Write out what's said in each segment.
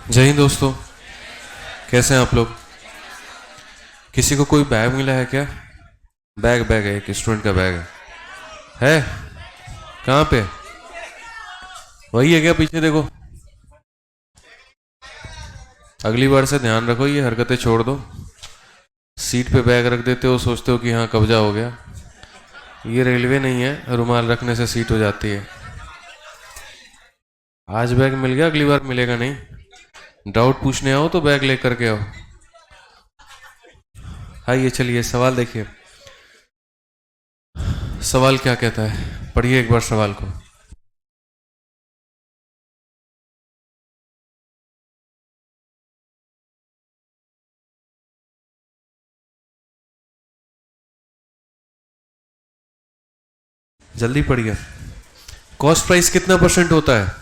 जय हिंद दोस्तों, कैसे हैं आप लोग। किसी को कोई बैग मिला है क्या? बैग बैग है, एक स्टूडेंट का बैग है। कहाँ पे? वही है क्या? पीछे देखो। अगली बार से ध्यान रखो, ये हरकतें छोड़ दो। सीट पे बैग रख देते हो, सोचते हो कि हाँ कब्जा हो गया। ये रेलवे नहीं है, रुमाल रखने से सीट हो जाती है। आज बैग मिल गया, अगली बार मिलेगा नहीं। डाउट पूछने आओ तो बैग लेकर के आओ। आइए चलिए, सवाल देखिए। सवाल क्या कहता है, पढ़िए एक बार सवाल को। जल्दी पढ़िए। कॉस्ट प्राइस कितना परसेंट होता है?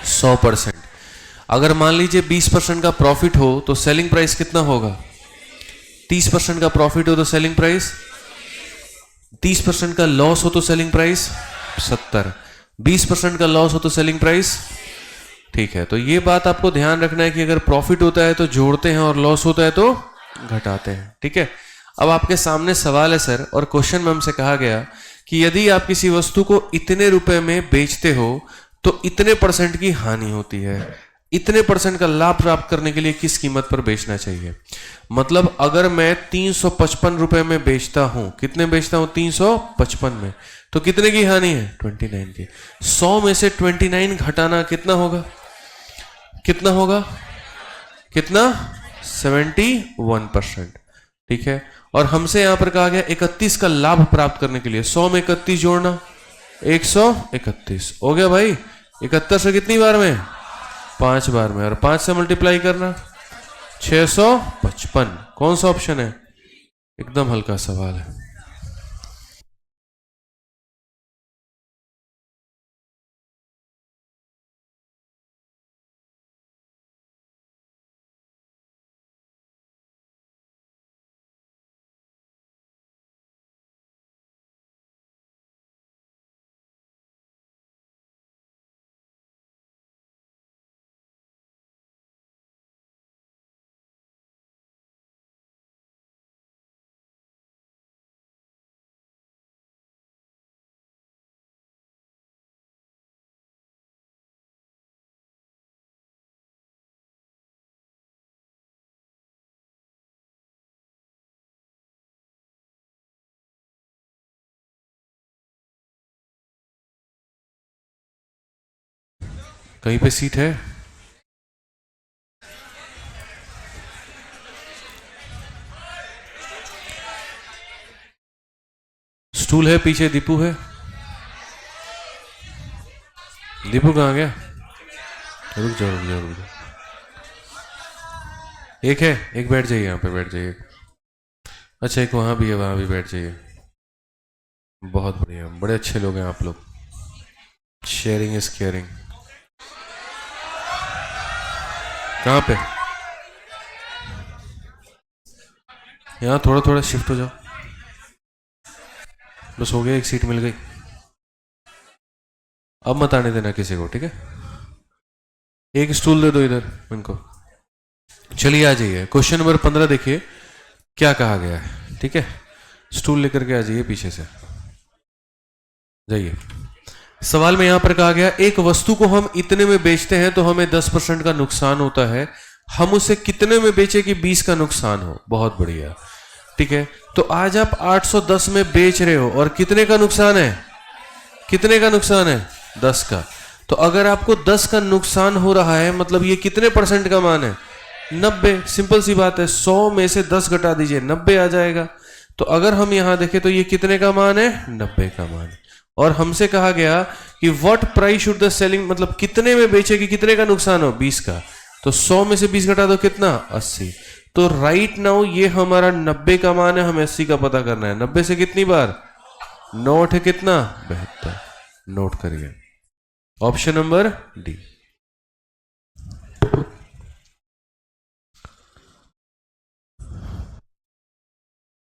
100%। अगर मान लीजिए 20% का प्रॉफिट हो तो सेलिंग प्राइस कितना होगा? 30% का प्रॉफिट हो तो सेलिंग प्राइस 30% का लॉस हो तो सेलिंग प्राइस 70। 20% का लॉस हो तो सेलिंग प्राइस। ठीक है, तो ये बात आपको ध्यान रखना है कि अगर प्रॉफिट होता है तो जोड़ते हैं और लॉस होता है तो घटाते हैं। ठीक है, अब आपके सामने सवाल है सर, और क्वेश्चन में हमसे कहा गया कि यदि आप किसी वस्तु को इतने रुपए में बेचते हो तो इतने परसेंट की हानि होती है। इतने परसेंट का लाभ प्राप्त करने के लिए किस कीमत पर बेचना चाहिए? मतलब अगर मैं 355 रुपए में बेचता हूं, कितने बेचता हूं? 355 में, तो कितने की हानि है? 29 की। 100 में से 29 घटाना कितना होगा? कितना होगा? कितना? 71%। ठीक है, और हमसे यहां पर कहा गया 31 का लाभ प्राप्त करने के लिए 100 में 31 जोड़ना, 131 हो गया भाई। 71 से कितनी बार में? 5 बार में, और 5 से मल्टीप्लाई करना 655। कौन सा ऑप्शन है? एकदम हल्का सवाल है। कहीं पे सीट है? स्टूल है पीछे? दीपू है? दीपू कहाँ गया? रुक जाओ रुक जाओ रुक जाओ। एक है, एक बैठ जाइए, यहाँ पे बैठ जाइए। अच्छा, एक वहां भी है, वहां भी बैठ जाइए। बहुत बढ़िया, बड़े अच्छे लोग हैं आप लोग। Sharing is caring. कहाँ पे? यहाँ थोड़ा थोड़ा शिफ्ट हो जाओ। बस हो गया, एक सीट मिल गई। अब मत आने देना किसी को, ठीक है? एक स्टूल दे दो इधर इनको। चलिए आ जाइए, क्वेश्चन नंबर 15 देखिए क्या कहा गया है। ठीक है, स्टूल लेकर के आ जाइए, पीछे से जाइए। सवाल में यहां पर कहा गया एक वस्तु को हम इतने में बेचते हैं तो हमें 10% का नुकसान होता है। हम उसे कितने में बेचे कि 20 का नुकसान हो? बहुत बढ़िया। ठीक है, तो आज आप 810 में बेच रहे हो और कितने का नुकसान है? कितने का नुकसान है? 10 का। तो अगर आपको 10 का नुकसान हो रहा है मतलब ये कितने परसेंट का मान है? 90। सिंपल सी बात है, 100 में से 10 घटा दीजिए, 90 आ जाएगा। तो अगर हम यहां देखें तो ये कितने का मान है? 90 का मान। और हमसे कहा गया कि what price should the selling, मतलब कितने में बेचे कि कितने का नुकसान हो? 20 का। तो 100 में से 20 घटा दो, कितना? 80। तो राइट नाउ ये हमारा 90 का मान है, हमें 80 का पता करना है। 90 से कितनी बार? नोट है कितना? 72। नोट करिए, ऑप्शन नंबर डी।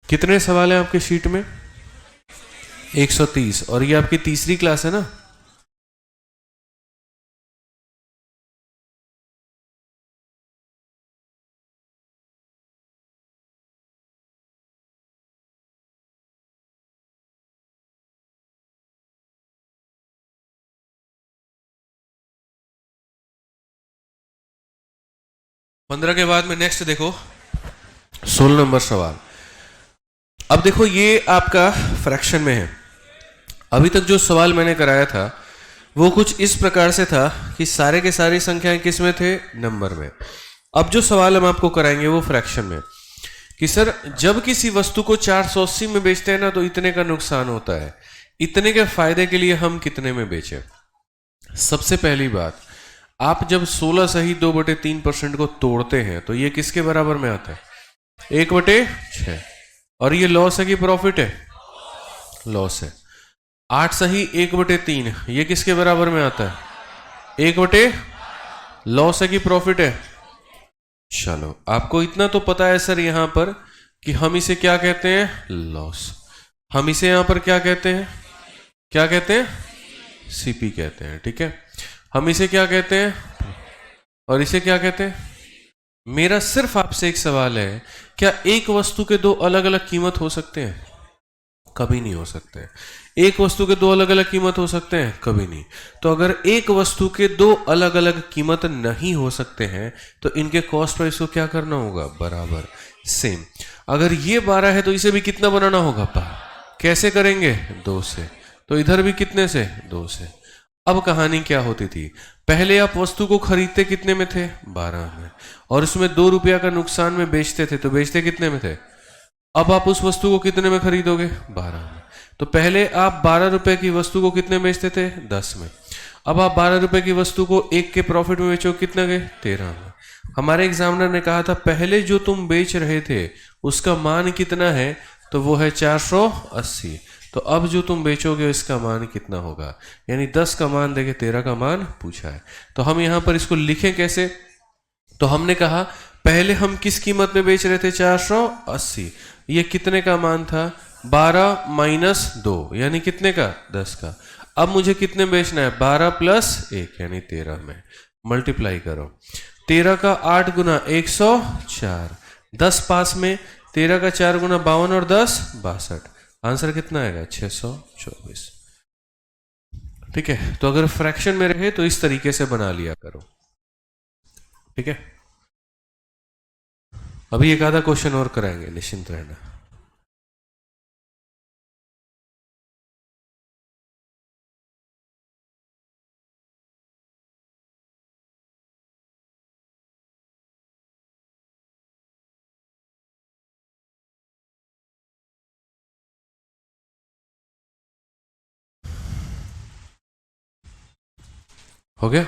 कितने सवाल हैं आपके शीट में? 130। और ये आपकी तीसरी क्लास है ना? 15 के बाद में नेक्स्ट देखो 16 नंबर सवाल। अब देखो ये आपका फ्रैक्शन में है। अभी तक जो सवाल मैंने कराया था वो कुछ इस प्रकार से था कि सारे के सारी संख्याएं किस में थे, नंबर में। अब जो सवाल हम आपको कराएंगे वो फ्रैक्शन में, कि सर जब किसी वस्तु को 480 में बेचते हैं ना तो इतने का नुकसान होता है, इतने के फायदे के लिए हम कितने में बेचें। सबसे पहली बात, आप जब 16 सही 2/3% को तोड़ते हैं तो ये किसके बराबर में आता है, 1/6। और ये लॉस है कि प्रॉफिट है, लॉस है। 8 सही 1/3 ये किसके बराबर में आता है, 1/, लॉस है कि प्रॉफिट है। चलो आपको इतना तो पता है सर यहां पर कि हम इसे क्या कहते हैं, लॉस। हम इसे यहां पर क्या कहते हैं, क्या कहते हैं, सीपी कहते हैं, ठीक है। हम इसे क्या कहते हैं और इसे क्या कहते हैं। मेरा सिर्फ आपसे एक सवाल है, क्या एक वस्तु के दो अलग अलग कीमत हो सकते हैं, कभी नहीं हो सकते। एक वस्तु के दो अलग अलग कीमत हो सकते हैं, कभी नहीं। तो अगर एक वस्तु के दो अलग अलग कीमत नहीं हो सकते हैं तो इनके कॉस्ट प्राइस को क्या करना होगा, बराबर, सेम। अगर ये 12 है तो इसे भी कितना बनाना होगा, 12। कैसे करेंगे, 2 से। तो इधर भी कितने से, 2 से। अब कहानी क्या होती थी, पहले आप वस्तु को खरीदते कितने में थे, 12 में, और उसमें 2 रुपया का नुकसान में बेचते थे, तो बेचते कितने में थे। अब आप उस वस्तु को कितने में खरीदोगे, 12 में। तो पहले आप 12 रुपए की वस्तु को कितने में बेचते थे, 10 में। अब आप 12 रुपए की वस्तु को 1 के प्रॉफिट में बेचो, कितने गए, 13 में। हमारे एग्जामिनर ने कहा था पहले जो तुम बेच रहे थे उसका मान कितना है, तो वो है 480। तो अब जो तुम बेचोगे इसका मान कितना होगा, यानी 10 का मान देके 13 का मान पूछा है। तो हम यहां पर इसको लिखें कैसे, तो हमने कहा पहले हम किस कीमत में बेच रहे थे, 480। ये कितने का मान था, 12 माइनस 2 यानी कितने का, 10 का। अब मुझे कितने बेचना है, 12 प्लस 1 यानी 13 में। मल्टीप्लाई करो, 13 का 8 गुना 104, 10 पास में, 13 का 4 गुना 52 और 10 62। आंसर कितना आएगा, 624। ठीक है। तो अगर फ्रैक्शन में रहे तो इस तरीके से बना लिया करो, ठीक है। अभी एक आधा क्वेश्चन और कराएंगे, निश्चिंत रहना। हो गया।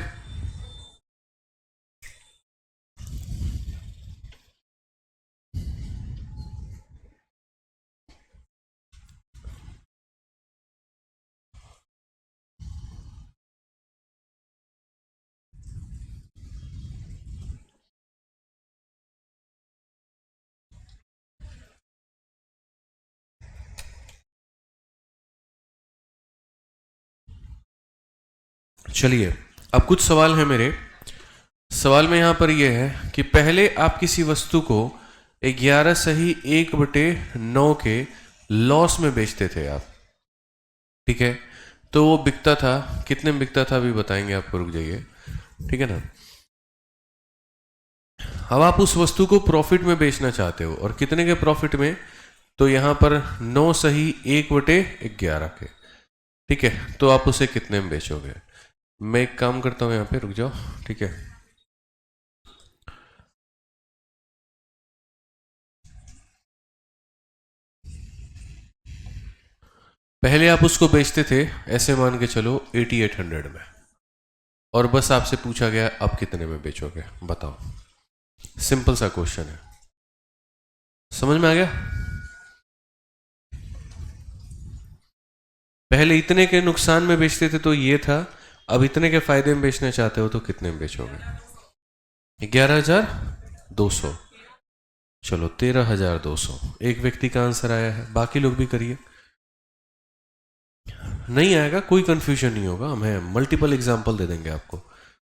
चलिए अब कुछ सवाल है मेरे। सवाल में यहां पर यह है कि पहले आप किसी वस्तु को 11 सही 1/9 के लॉस में बेचते थे आप, ठीक है। तो वो बिकता था, कितने में बिकता था अभी बताएंगे आपको, रुक जाइए, ठीक है ना। अब आप उस वस्तु को प्रॉफिट में बेचना चाहते हो, और कितने के प्रॉफिट में, तो यहां पर 9 सही 1/11 के, ठीक है। तो आप उसे कितने में बेचोगे। मैं एक काम करता हूं, यहां पे रुक जाओ, ठीक है। पहले आप उसको बेचते थे ऐसे मान के चलो 8800 में, और बस आपसे पूछा गया अब कितने में बेचोगे, बताओ। सिंपल सा क्वेश्चन है, समझ में आ गया। पहले इतने के नुकसान में बेचते थे तो ये था, अब इतने के फायदे में बेचना चाहते हो तो कितने में बेचोगे, 11,200। चलो 13,200 एक व्यक्ति का आंसर आया है, बाकी लोग भी करिए। नहीं आएगा कोई कंफ्यूजन नहीं होगा, हम मल्टीपल एग्जाम्पल दे देंगे आपको,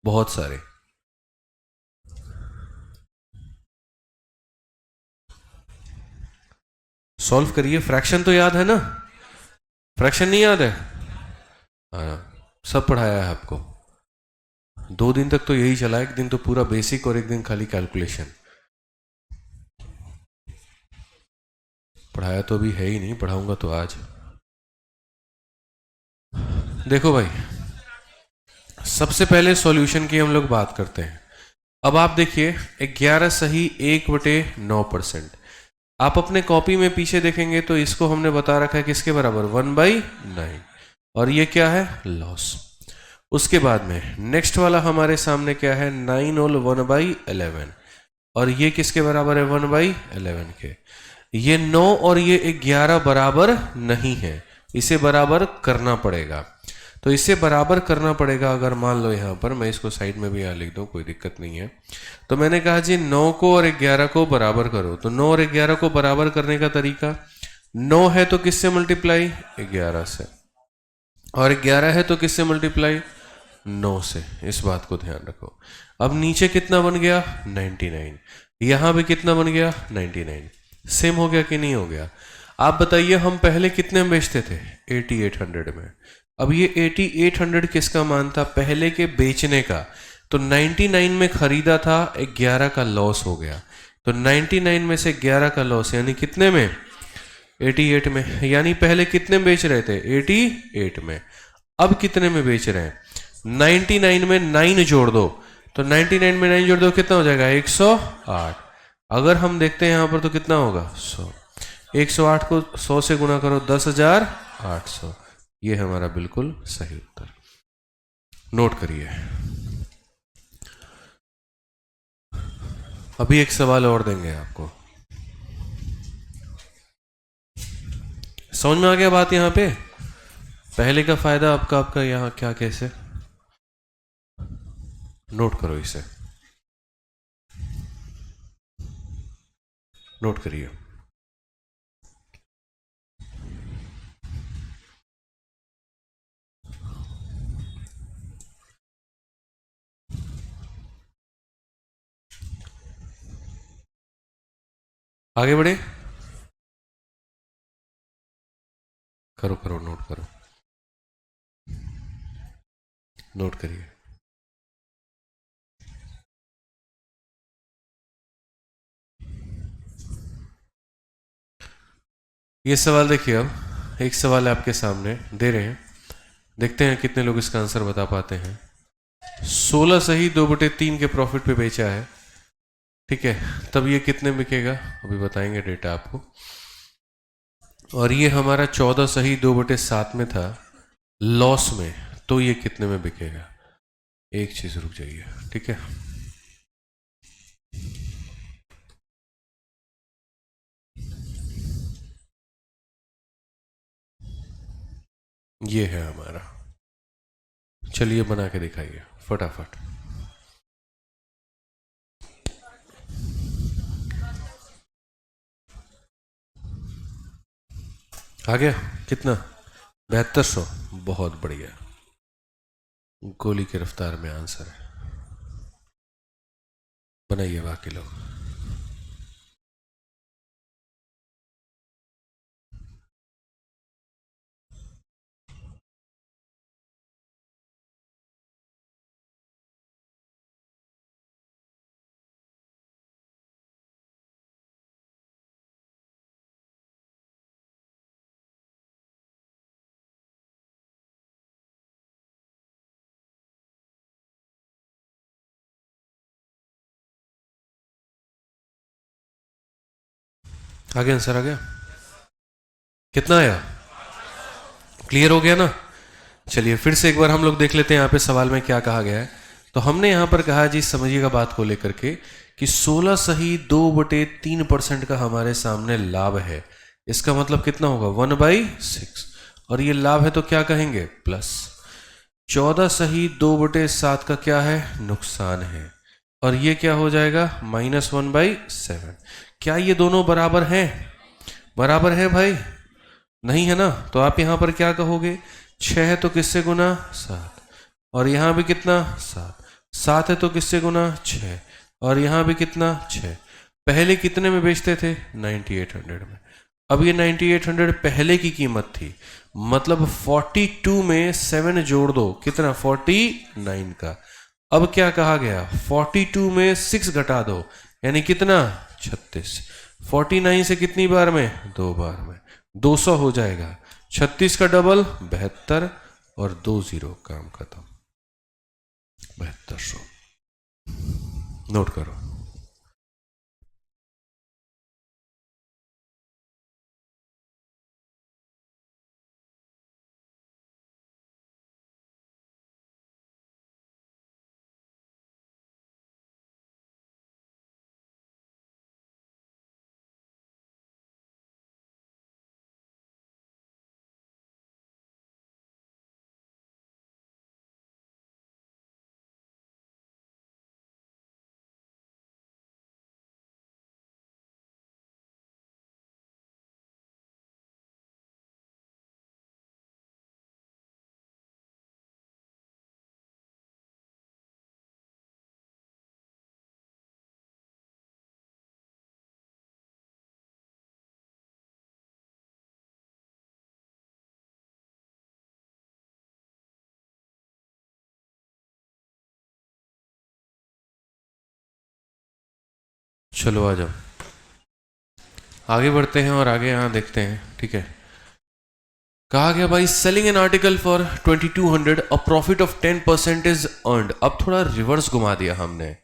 बहुत सारे। सॉल्व करिए। फ्रैक्शन तो याद है ना, फ्रैक्शन नहीं याद है, हाँ सब पढ़ाया है आपको। 2 दिन तक तो यही चला, एक दिन तो पूरा बेसिक और एक दिन खाली कैलकुलेशन। पढ़ाया तो अभी है ही नहीं, पढ़ाऊंगा तो आज। देखो भाई, सबसे पहले सॉल्यूशन की हम लोग बात करते हैं। अब आप देखिए 11 सही 1/9%। आप अपने कॉपी में पीछे देखेंगे तो इसको हमने बता रखा है किसके बराबर, 1/9, और ये क्या है, लॉस। उसके बाद में नेक्स्ट वाला हमारे सामने क्या है, 9 होल 1/11, और ये किसके बराबर है, 1/11 के। ये 9 और ये 11 बराबर नहीं है, इसे बराबर करना पड़ेगा। तो इसे बराबर करना पड़ेगा। अगर मान लो यहाँ पर मैं इसको साइड में भी यहाँ लिख दूँ, कोई दिक्कत नहीं है। तो मैंने कहा जी 9 को और 11 को बराबर करो। तो 9 और 11 को बराबर करने का तरीका, 9 है तो किससे मल्टीप्लाई, 11 से, और 11 है तो किससे मल्टीप्लाई, 9 से। इस बात को ध्यान रखो। अब नीचे कितना बन गया, 99। यहां भी कितना बन गया, 99। सेम हो गया कि नहीं हो गया? आप बताइए, हम पहले कितने में बेचते थे, 8800 में। अब ये 8800 किसका मान था, पहले के बेचने का। तो 99 में खरीदा था, 11 का लॉस हो गया। तो 99 में से 11 का लॉस यानी कितने में, 88 में। यानी पहले कितने में बेच रहे थे, 88 में। अब कितने में बेच रहे हैं, 99 में 9 जोड़ दो। तो 99 में 9 जोड़ दो, कितना हो जाएगा, 108। अगर हम देखते हैं यहां पर तो कितना होगा, 100। 108 को 100 से गुणा करो, 10,800। ये हमारा बिल्कुल सही उत्तर। नोट करिए। अभी एक सवाल और देंगे आपको। समझ में आ गया बात यहां पे? पहले का फायदा आपका यहां क्या कैसे, नोट करो इसे, नोट करिए। आगे बढ़े, करो करो, नोट करो, नोट करिए। ये सवाल देखिए, अब एक सवाल आपके सामने दे रहे हैं, देखते हैं कितने लोग इसका आंसर बता पाते हैं। 16 सही 2/3 के प्रॉफिट पे बेचा है, ठीक है। तब ये कितने बिकेगा, अभी बताएंगे डेटा आपको। और ये हमारा 14 सही 2/7 में था, लॉस में। तो ये कितने में बिकेगा, एक चीज रुक जाइए, ठीक है। ये है हमारा, चलिए बना के दिखाइए फटाफट। आ गया कितना, 7200। बहुत बढ़िया, गोली की रफ्तार में आंसर है। बनाइए बाकी लोग। आगे आंसर आ गया, कितना आया, क्लियर हो गया ना? चलिए फिर से एक बार हम लोग देख लेते हैं यहाँ पे सवाल में क्या कहा गया है। तो हमने यहाँ पर कहा जी, समझिएगा बात को लेकर के, कि 16 सही 2/3% का हमारे सामने लाभ है। इसका मतलब कितना होगा, 1/6। और ये लाभ है तो क्या कहेंगे, प्लस। 14 सही 2/7 का क्या है, नुकसान है। और ये क्या हो जाएगा, -1/7। क्या ये दोनों बराबर हैं, बराबर है भाई, नहीं है ना? तो आप यहां पर क्या कहोगे, 6 है तो किससे गुना, 7। और यहां भी कितना, 7। 7 है तो किससे गुना, 6। और यहां भी कितना, 6। पहले कितने में बेचते थे, 9800 में। अब ये 9800 पहले की कीमत थी, मतलब 42 में 7 जोड़ दो, कितना, 49 का। अब क्या कहा गया, 42 में 6 घटा दो, यानी कितना, 36। 49 से कितनी बार में, 2 बार में, 200 हो जाएगा। 36 का डबल 72 और 2 0, काम खत्म, 7200। नोट करो। चलो आ जाओ, आगे बढ़ते हैं और आगे यहाँ देखते हैं। ठीक है, कहा गया भाई selling an article for 2200 a profit of 10% is earned. अब थोड़ा रिवर्स घुमा दिया हमने,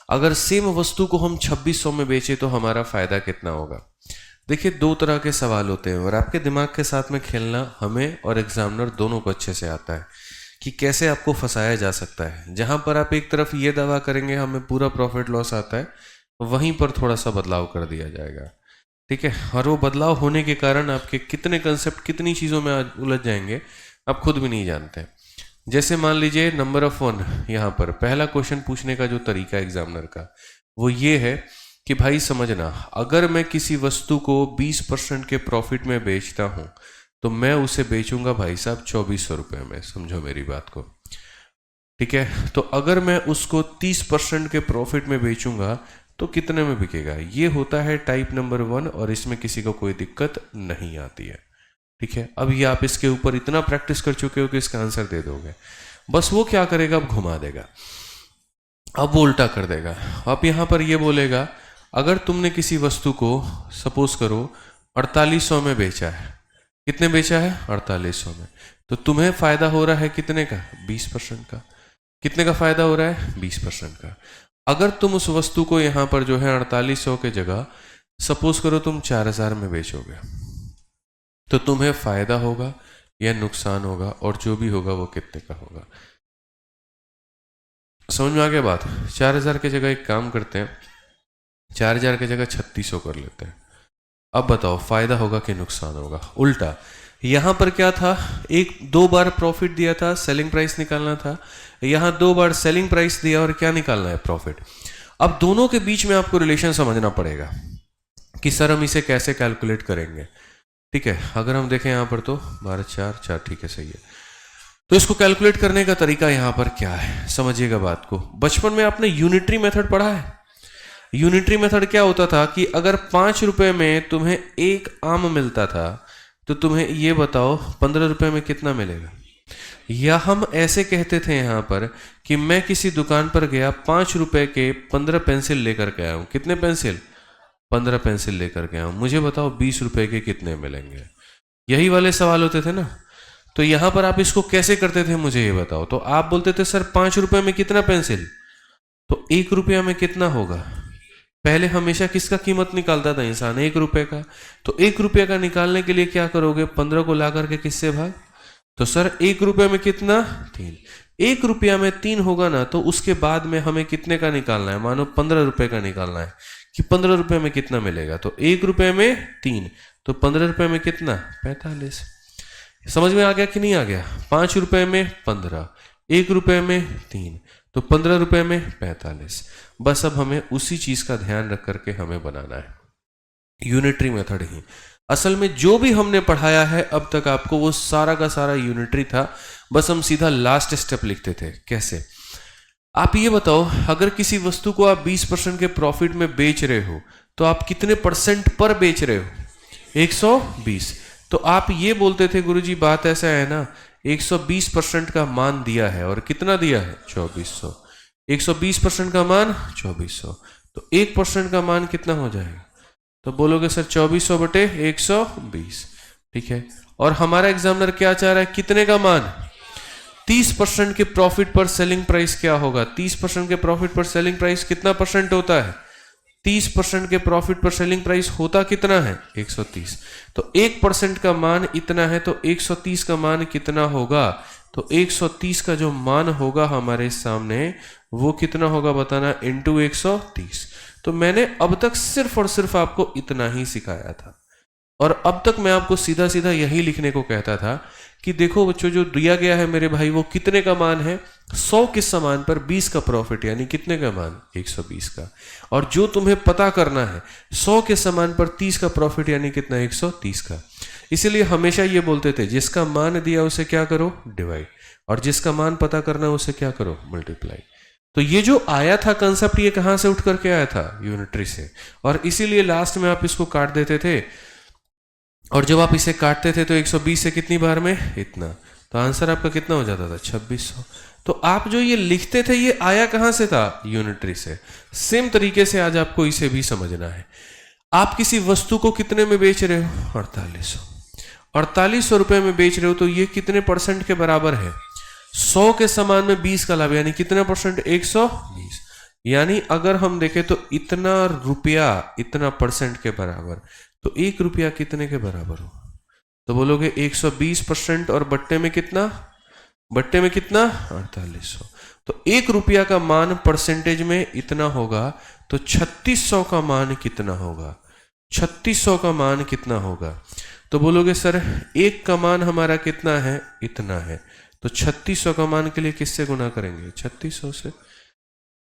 अगर सेम वस्तु को हम 2600 में बेचे तो हमारा फायदा कितना होगा। देखिए, दो तरह के सवाल होते हैं और आपके दिमाग के साथ में खेलना हमें और एग्जामिनर दोनों को अच्छे से आता है कि कैसे आपको फंसाया जा सकता है। जहां पर आप एक तरफ ये दावा करेंगे हमें पूरा प्रॉफिट लॉस आता है, वहीं पर थोड़ा सा बदलाव कर दिया जाएगा। ठीक है, और वो बदलाव होने के कारण आपके कितने कंसेप्ट कितनी चीज़ों में उलझ जाएंगे आप खुद भी नहीं जानते। जैसे मान लीजिए नंबर ऑफ 1, यहाँ पर पहला क्वेश्चन पूछने का जो तरीका एग्जामिनर का वो ये है कि भाई समझना, अगर मैं किसी वस्तु को 20% के प्रॉफिट में बेचता हूँ तो मैं उसे बेचूंगा भाई साहब 2400 रुपये में, समझो मेरी बात को। ठीक है, तो अगर मैं उसको 30% के प्रॉफिट में बेचूंगा तो कितने में बिकेगा। ये होता है टाइप नंबर 1 और इसमें किसी को कोई दिक्कत नहीं आती है। ठीक है, अब ये आप इसके ऊपर इतना प्रैक्टिस कर चुके हो कि इसका आंसर दे दोगे। बस वो क्या करेगा, अब घुमा देगा, अब वो उल्टा कर देगा। अब यहां पर ये बोलेगा अगर तुमने किसी वस्तु को सपोज करो 4800 में बेचा है, कितने बेचा है, 4800 में, तो तुम्हें फायदा हो रहा है कितने का, 20% का। कितने का फायदा हो रहा है, 20% का। अगर तुम उस वस्तु को यहां पर जो है 4800 के जगह सपोज करो तुम 4000 में बेचोगे तो तुम्हें फायदा होगा या नुकसान होगा, और जो भी होगा वो कितने का होगा। समझ में आ गया बात। 4000 की जगह एक काम करते हैं, 4000 की जगह 3600 कर लेते हैं। अब बताओ फायदा होगा कि नुकसान होगा। उल्टा, यहां पर क्या था, दो बार प्रॉफिट दिया था, सेलिंग प्राइस निकालना था, यहां 2 बार सेलिंग प्राइस दिया और क्या निकालना है, प्रॉफिट। अब दोनों के बीच में आपको रिलेशन समझना पड़ेगा कि सर हम इसे कैसे कैलकुलेट करेंगे। ठीक है, अगर हम देखें यहां पर तो 12 4 4, ठीक है सही है। तो इसको कैलकुलेट करने का तरीका यहां पर क्या है, समझिएगा बात को। बचपन में आपने यूनिटरी मेथड पढ़ा है। यूनिटरी मेथड क्या होता था कि अगर 5 रुपए में तुम्हें एक आम मिलता था तो तुम्हें ये बताओ 15 रुपए में कितना मिलेगा। या हम ऐसे कहते थे यहां पर कि मैं किसी दुकान पर गया, 5 रुपए के 15 पेंसिल लेकर के आया हूं। कितने पेंसिल, 15 पेंसिल लेकर के आया हूं, मुझे बताओ 20 रुपए के कितने मिलेंगे। यही वाले सवाल होते थे ना। तो यहां पर आप इसको कैसे करते थे मुझे ये बताओ। तो आप बोलते थे सर 5 रुपए में कितना पेंसिल, तो 1 रुपया में कितना होगा। पहले हमेशा किसका कीमत निकालता था इंसान, 1 रुपए का। तो 1 रुपये का निकालने के लिए क्या करोगे, 15 को ला करके किससे भाग। तो सर 1 रुपये में कितना, 3। 1 रुपया में 3 होगा ना, तो उसके बाद में हमें कितने का निकालना है, मानो 15 रुपए का निकालना है कि 15 रुपए में कितना मिलेगा। तो 1 रुपये में 3, तो 15 रुपए में कितना, 45। समझ में आ गया कि नहीं आ गया। 5 रुपए में 15, 1 रुपये में 3, तो 15 रुपए में 45। बस अब हमें उसी चीज का ध्यान रख करके हमें बनाना है, यूनिटरी मेथड ही। असल में जो भी हमने पढ़ाया है अब तक आपको वो सारा का सारा यूनिटरी था, बस हम सीधा लास्ट स्टेप लिखते थे। कैसे, आप ये बताओ अगर किसी वस्तु को आप 20% के प्रॉफिट में बेच रहे हो तो आप कितने परसेंट पर बेच रहे हो, 120। तो आप ये बोलते थे गुरुजी बात ऐसा है ना, 120% का मान दिया है और कितना दिया है, 2400। 120% का मान 2400, तो 1% का मान कितना हो जाएगा? तो बोलोगे सर 2400 बटे 120, ठीक है। और हमारा एग्जामिनर क्या चाह रहा है, कितने का मान? 30% के प्रॉफिट पर सेलिंग प्राइस क्या होगा? 30% के प्रॉफिट पर सेलिंग प्राइस कितना परसेंट होता है? 30% के प्रॉफिट पर सेलिंग प्राइस होता कितना है? 130। तो 1% का मान इतना है, तो 130 का मान कितना होगा? तो 130 का जो मान होगा हमारे सामने वो कितना होगा बताना, इंटू 130। तो मैंने अब तक सिर्फ और सिर्फ आपको इतना ही सिखाया था, और अब तक मैं आपको सीधा सीधा यही लिखने को कहता था कि देखो बच्चों, जो दिया गया है मेरे भाई वो कितने का मान है? 100 के सामान पर 20 का प्रॉफिट, यानी कितने का मान? 120 का। और जो तुम्हें पता करना है 100 के सामान पर 30 का प्रॉफिट यानी कितना? 130 का। इसीलिए हमेशा ये बोलते थे जिसका मान दिया उसे क्या करो? डिवाइड, और जिसका मान पता करना उसे क्या करो? मल्टीप्लाई। तो ये जो आया था कंसेप्ट, ये कहां से उठ करके आया था? यूनिटरी से। और इसीलिए लास्ट में आप इसको काट देते थे, और जब आप इसे काटते थे तो 120 से कितनी बार में? इतना। तो आंसर आपका कितना हो जाता था? 2600। तो आप जो ये लिखते थे ये आया कहां से था? यूनिटरी से। सेम तरीके से आज आपको इसे भी समझना है। आप किसी वस्तु को कितने में बेच रहे हो? 4800। 4800 रुपए में बेच रहे हो, तो ये कितने परसेंट के बराबर है? 100 के समान में 20 का लाभ, यानी कितना परसेंट? 120। यानी अगर हम देखें तो इतना रुपया इतना परसेंट के बराबर, तो 1 रुपया कितने के बराबर हो? तो बोलोगे 120%, और बट्टे में कितना? बट्टे में कितना? 4800। तो 1 रुपया का मान परसेंटेज में इतना होगा, तो 3600 का मान कितना होगा? 3600 का मान कितना होगा? तो बोलोगे सर 1 का मान हमारा कितना है? इतना है। तो 3600 का मान के लिए किससे गुना करेंगे? 3600 से,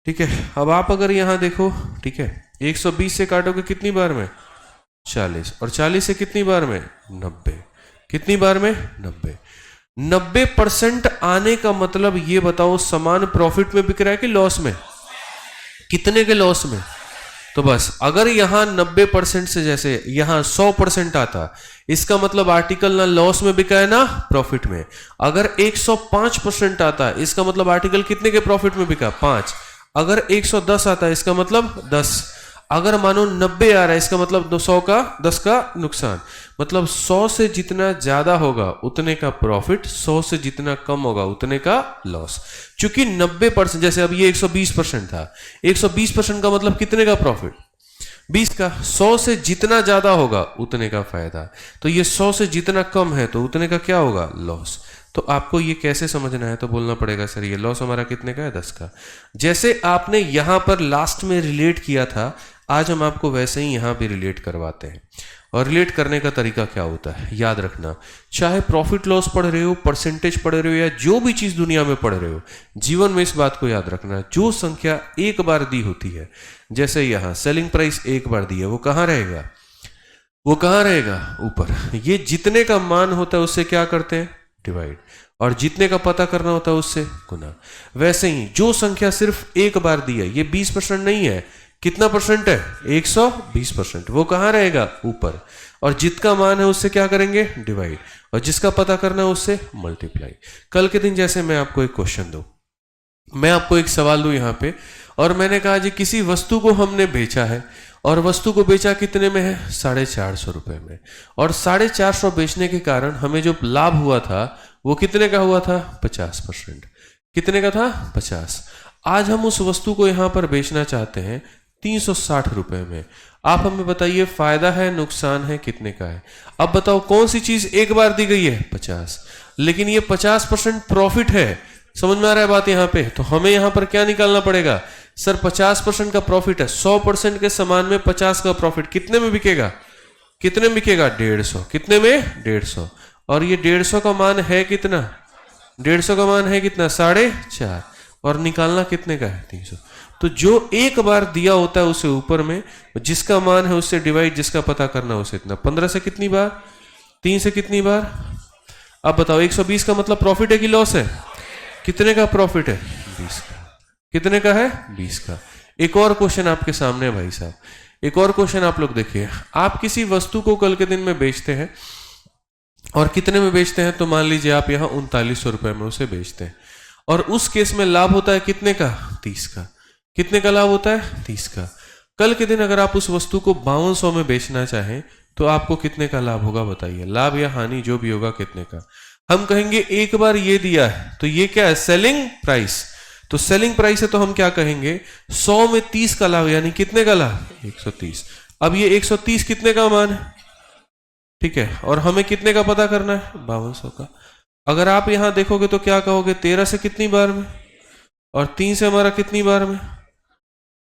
ठीक है। अब आप अगर यहां देखो, ठीक है, 120 से काटोगे कितनी बार में? 40, और 40 से कितनी बार में? 90। कितनी बार में? 90। 90% आने का मतलब ये बताओ, सामान प्रॉफिट में बिक रहा है कि लॉस में? कितने के लॉस में? तो बस अगर यहां 90% से जैसे यहां 100% आता, इसका मतलब आर्टिकल ना लॉस में बिका है ना प्रॉफिट में। अगर 105% आता, इसका मतलब आर्टिकल कितने के प्रॉफिट में बिका? 5। अगर 110 आता है, इसका मतलब 10। अगर मानो 90 आ रहा है, इसका मतलब 200 का 10 का नुकसान। मतलब 100 से जितना ज्यादा होगा उतने का प्रॉफिट, 100 से जितना कम होगा उतने का लॉस। क्योंकि 90%, जैसे अब ये 120% था, 120% का मतलब कितने का प्रॉफिट? 20 का। 100 से जितना ज्यादा होगा उतने का फायदा, तो ये 100 से जितना कम है तो उतने का क्या होगा? लॉस। तो आपको ये कैसे समझना है? तो बोलना पड़ेगा सर ये लॉस हमारा कितने का है? 10 का। जैसे आपने यहां पर लास्ट में रिलेट किया था, आज हम आपको वैसे ही यहां भी रिलेट करवाते हैं। और रिलेट करने का तरीका क्या होता है याद रखना, चाहे प्रॉफिट लॉस पढ़ रहे हो, परसेंटेज पढ़ रहे हो, या जो भी चीज दुनिया में पढ़ रहे हो, जीवन में इस बात को याद रखना, जो संख्या एक बार दी होती है, जैसे यहां सेलिंग प्राइस एक बार दी है, वो कहां रहेगा? वो कहां रहेगा? ऊपर। ये जितने का मान होता है उससे क्या करते हैं? डिवाइड। और जितने का पता करना होता है उससे गुना। वैसे ही जो संख्या सिर्फ एक बार दी है, ये 20% नहीं है, कितना परसेंट है? 120%। वो कहां रहेगा? ऊपर। और जिसका मान है उससे क्या करेंगे? डिवाइड। और जिसका पता करना है उससे मल्टीप्लाई। कल के दिन जैसे मैं आपको एक क्वेश्चन दूं, मैं आपको एक सवाल दूं यहां पे, और मैंने कहा जी किसी वस्तु को हमने बेचा है, और वस्तु को बेचा कितने में है? 450 रुपए में। और 450 बेचने के कारण हमें जो लाभ हुआ था वो कितने का हुआ था? 50%। कितने का था? 50। आज हम उस वस्तु को यहां पर बेचना चाहते हैं 360 रुपए में। आप हमें बताइए फायदा है नुकसान है कितने का है? अब बताओ कौन सी चीज एक बार दी गई है? 50। लेकिन ये 50% प्रॉफिट है। समझ में आ रहा है बात यहां पे? तो हमें यहां पर क्या निकालना पड़ेगा? सर 50% का प्रॉफिट है, 100% के समान में 50 का प्रॉफिट कितने में बिकेगा? कितने में बिकेगा? 150। कितने में? 150। और ये 150 का मान है कितना? 150 का मान है कितना? 4.5। और निकालना कितने का है? 300। तो जो एक बार दिया होता है उसे ऊपर में, जिसका मान है उससे डिवाइड, जिसका पता करना उसे इतना। 15 से कितनी बार? 3 से कितनी बार? अब बताओ 120 का मतलब प्रॉफिट है कि लॉस है? कितने का प्रॉफिट है? 20 का। कितने का है? 20 का। एक और क्वेश्चन आपके सामने है भाई साहब, एक और क्वेश्चन आप लोग देखिए। आप किसी वस्तु को कल के दिन में बेचते हैं, और कितने में बेचते हैं? तो मान लीजिए आप यहां 3900 रुपए में उसे बेचते हैं, और उस केस में लाभ होता है कितने का? 30 का। कितने का लाभ होता है? 30 का। कल के दिन अगर आप उस वस्तु को 5200 में बेचना चाहें तो आपको कितने का लाभ होगा बताइए? लाभ या हानि जो भी होगा कितने का? हम कहेंगे एक बार ये दिया है तो ये क्या है? Selling price. तो सेलिंग प्राइस है तो हम क्या कहेंगे? 100 में 30 का लाभ, यानी कितने का लाभ? 130। अब ये 130 कितने का मान है? ठीक है, और हमें कितने का पता करना है? 5200 का। अगर आप यहां देखोगे तो क्या कहोगे? 13 से कितनी बार में, और 3 से हमारा कितनी बार में?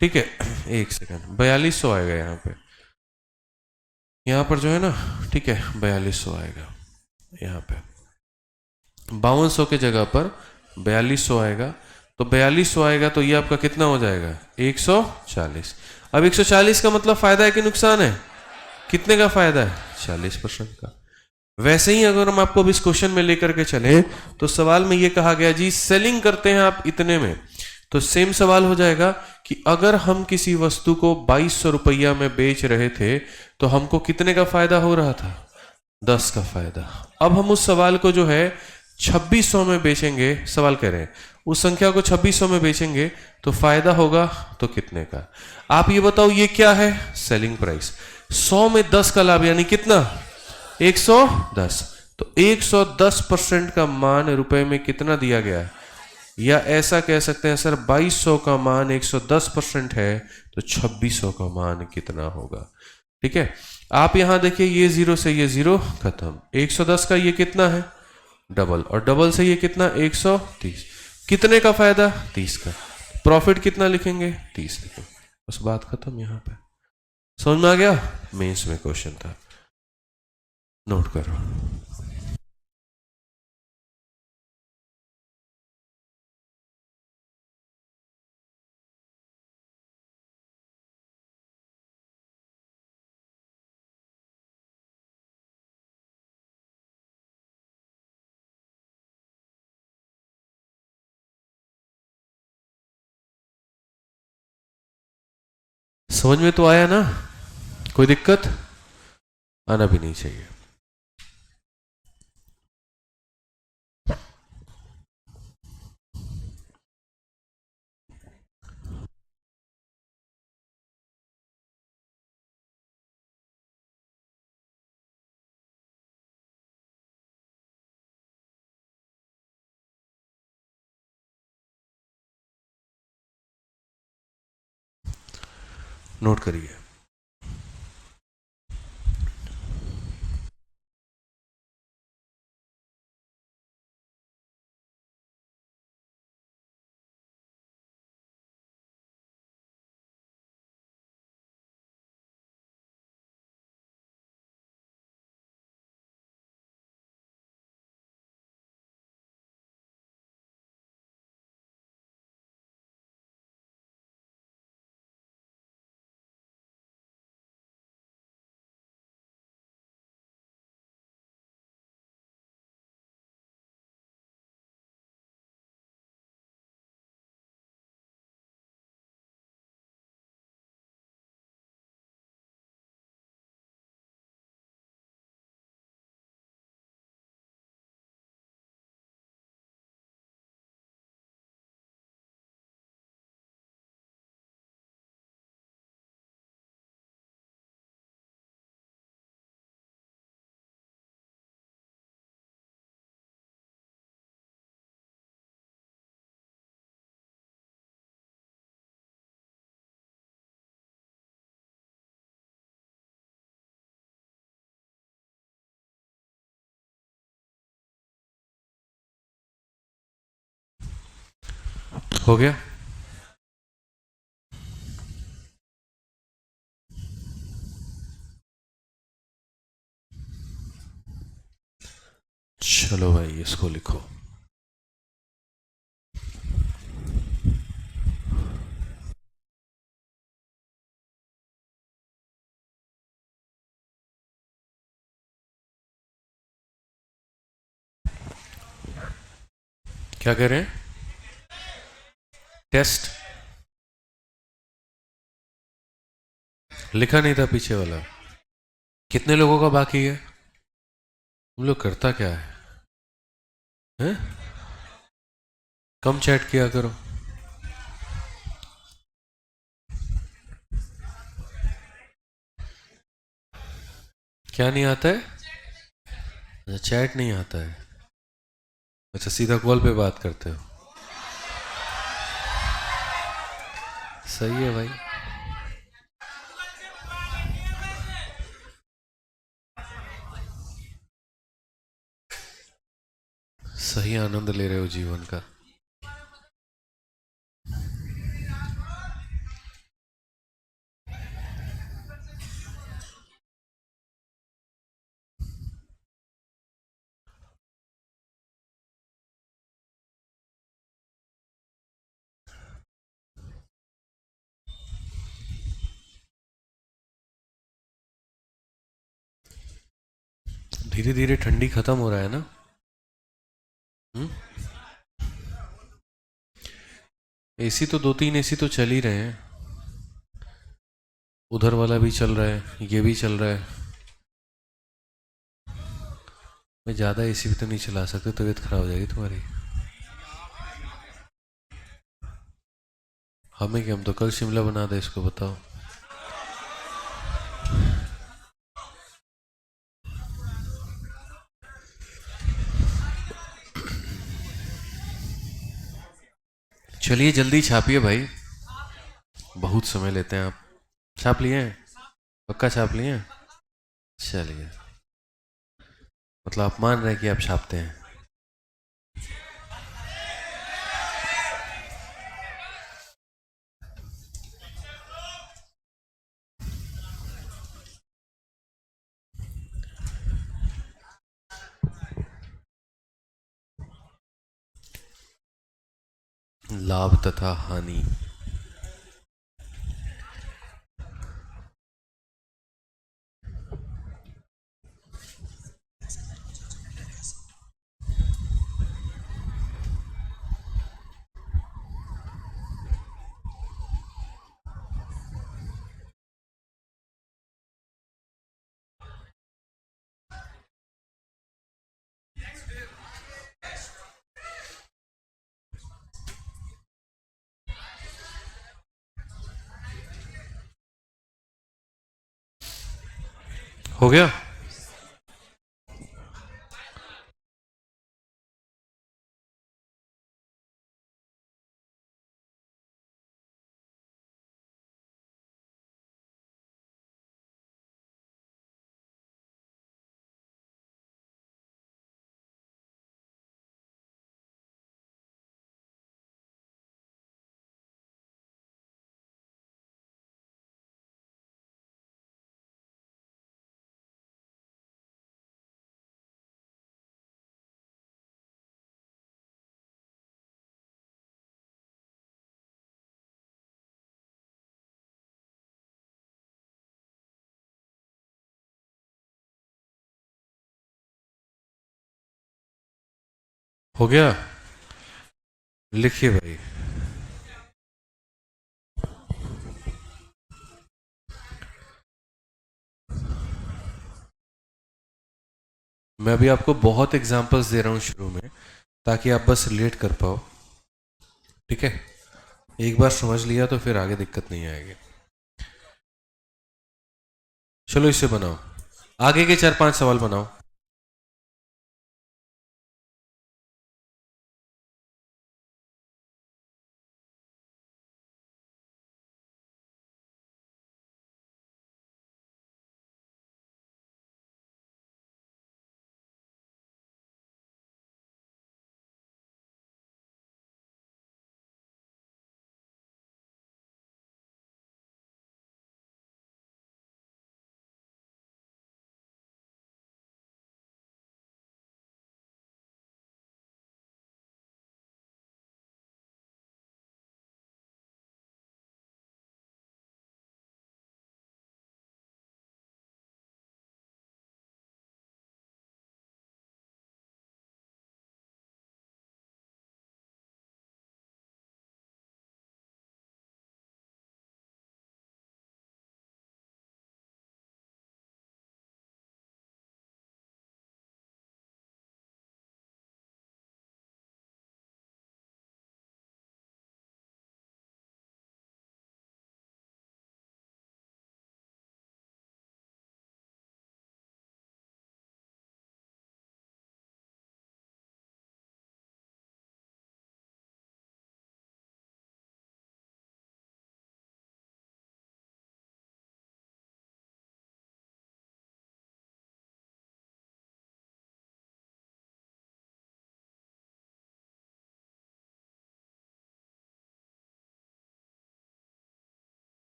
ठीक है, एक सेकंड, 4200 आएगा यहाँ पे, यहाँ पर जो है ना, ठीक है, 4200 आएगा यहाँ पे। 5200 के जगह पर 4200 आएगा, तो 4200 आएगा तो ये आपका कितना हो जाएगा? 140। अब 140 का मतलब फायदा है कि नुकसान है? कितने का फायदा है? 40% का। वैसे ही अगर हम आपको इस क्वेश्चन में लेकर के चले तो सवाल में ये कहा गया जी सेलिंग करते हैं आप इतने में, तो सेम सवाल हो जाएगा कि अगर हम किसी वस्तु को 2200 रुपया में बेच रहे थे तो हमको कितने का फायदा हो रहा था? 10 का फायदा। अब हम उस सवाल को जो है 2600 में बेचेंगे, सवाल कह रहे हैं उस संख्या को 2600 में बेचेंगे तो फायदा होगा तो कितने का? आप ये बताओ, ये क्या है? Selling price. 100 में 10 का लाभ यानी कितना? 110। तो 110% का मान रुपए में कितना दिया गया है? या ऐसा कह सकते हैं सर 2200 का मान 110% है तो 2600 का मान कितना होगा? ठीक है, आप यहां देखिए ये 0 से ये 0 खत्म, 110 का ये कितना है? डबल, और डबल से ये कितना? 130। कितने का फायदा? 30 का। प्रॉफिट कितना लिखेंगे? 30 लिखेंगे, बस बात खत्म। यहां पे समझ में आ गया? मेंस में क्वेश्चन था, नोट करो। समझ में तो आया ना? कोई दिक्कत? आना भी नहीं चाहिए। नोट करिए। हो गया? चलो भाई इसको लिखो। क्या कह रहे हैं? टेस्ट लिखा नहीं था पीछे वाला? कितने लोगों का बाकी है? तुम लोग करता क्या है, हैं? कम चैट किया करो। क्या नहीं आता है? अच्छा, चैट नहीं आता है। अच्छा, सीधा कॉल पे बात करते हो। सही है भाई। सही आनंद ले रहे हो जीवन का। धीरे धीरे ठंडी खत्म हो रहा है ना। हम्म। एसी तो 2-3 एसी तो चल ही रहे हैं। उधर वाला भी चल रहा है, ये भी चल रहा है। मैं ज़्यादा एसी भी तो नहीं चला सकते, तबीयत खराब हो जाएगी तुम्हारी। हमें क्या, हम तो कल शिमला बना दे, इसको बताओ। चलिए जल्दी छापिए भाई, बहुत समय लेते हैं आप। छाप लिए हैं? पक्का छाप लिए हैं? चलिए, मतलब आप मान रहे हैं कि आप छापते हैं। लाभ तथा हानि। हो गया। हो गया। लिखिए भाई। मैं अभी आपको बहुत एग्जांपल्स दे रहा हूं शुरू में, ताकि आप बस रिलेट कर पाओ। ठीक है, एक बार समझ लिया तो फिर आगे दिक्कत नहीं आएगी। चलो इसे बनाओ, आगे के 4-5 सवाल बनाओ।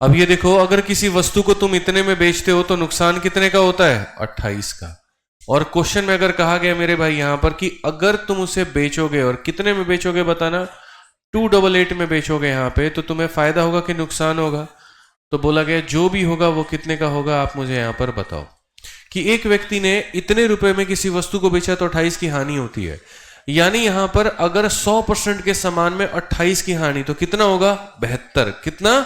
अब ये देखो, अगर किसी वस्तु को तुम इतने में बेचते हो तो नुकसान कितने का होता है? 28 का। और क्वेश्चन में अगर कहा गया मेरे भाई यहां पर कि अगर तुम उसे बेचोगे, और कितने में बेचोगे बताना, 288 में बेचोगे यहां पे, तो तुम्हें फायदा होगा कि नुकसान होगा? तो बोला गया जो भी होगा वो कितने का होगा, आप मुझे यहां पर बताओ। कि एक व्यक्ति ने इतने रुपए में किसी वस्तु को बेचा तो 28 की हानि होती है। यानी यहां पर अगर 100% के सामान में 28 की हानि, तो कितना होगा? 72। कितना?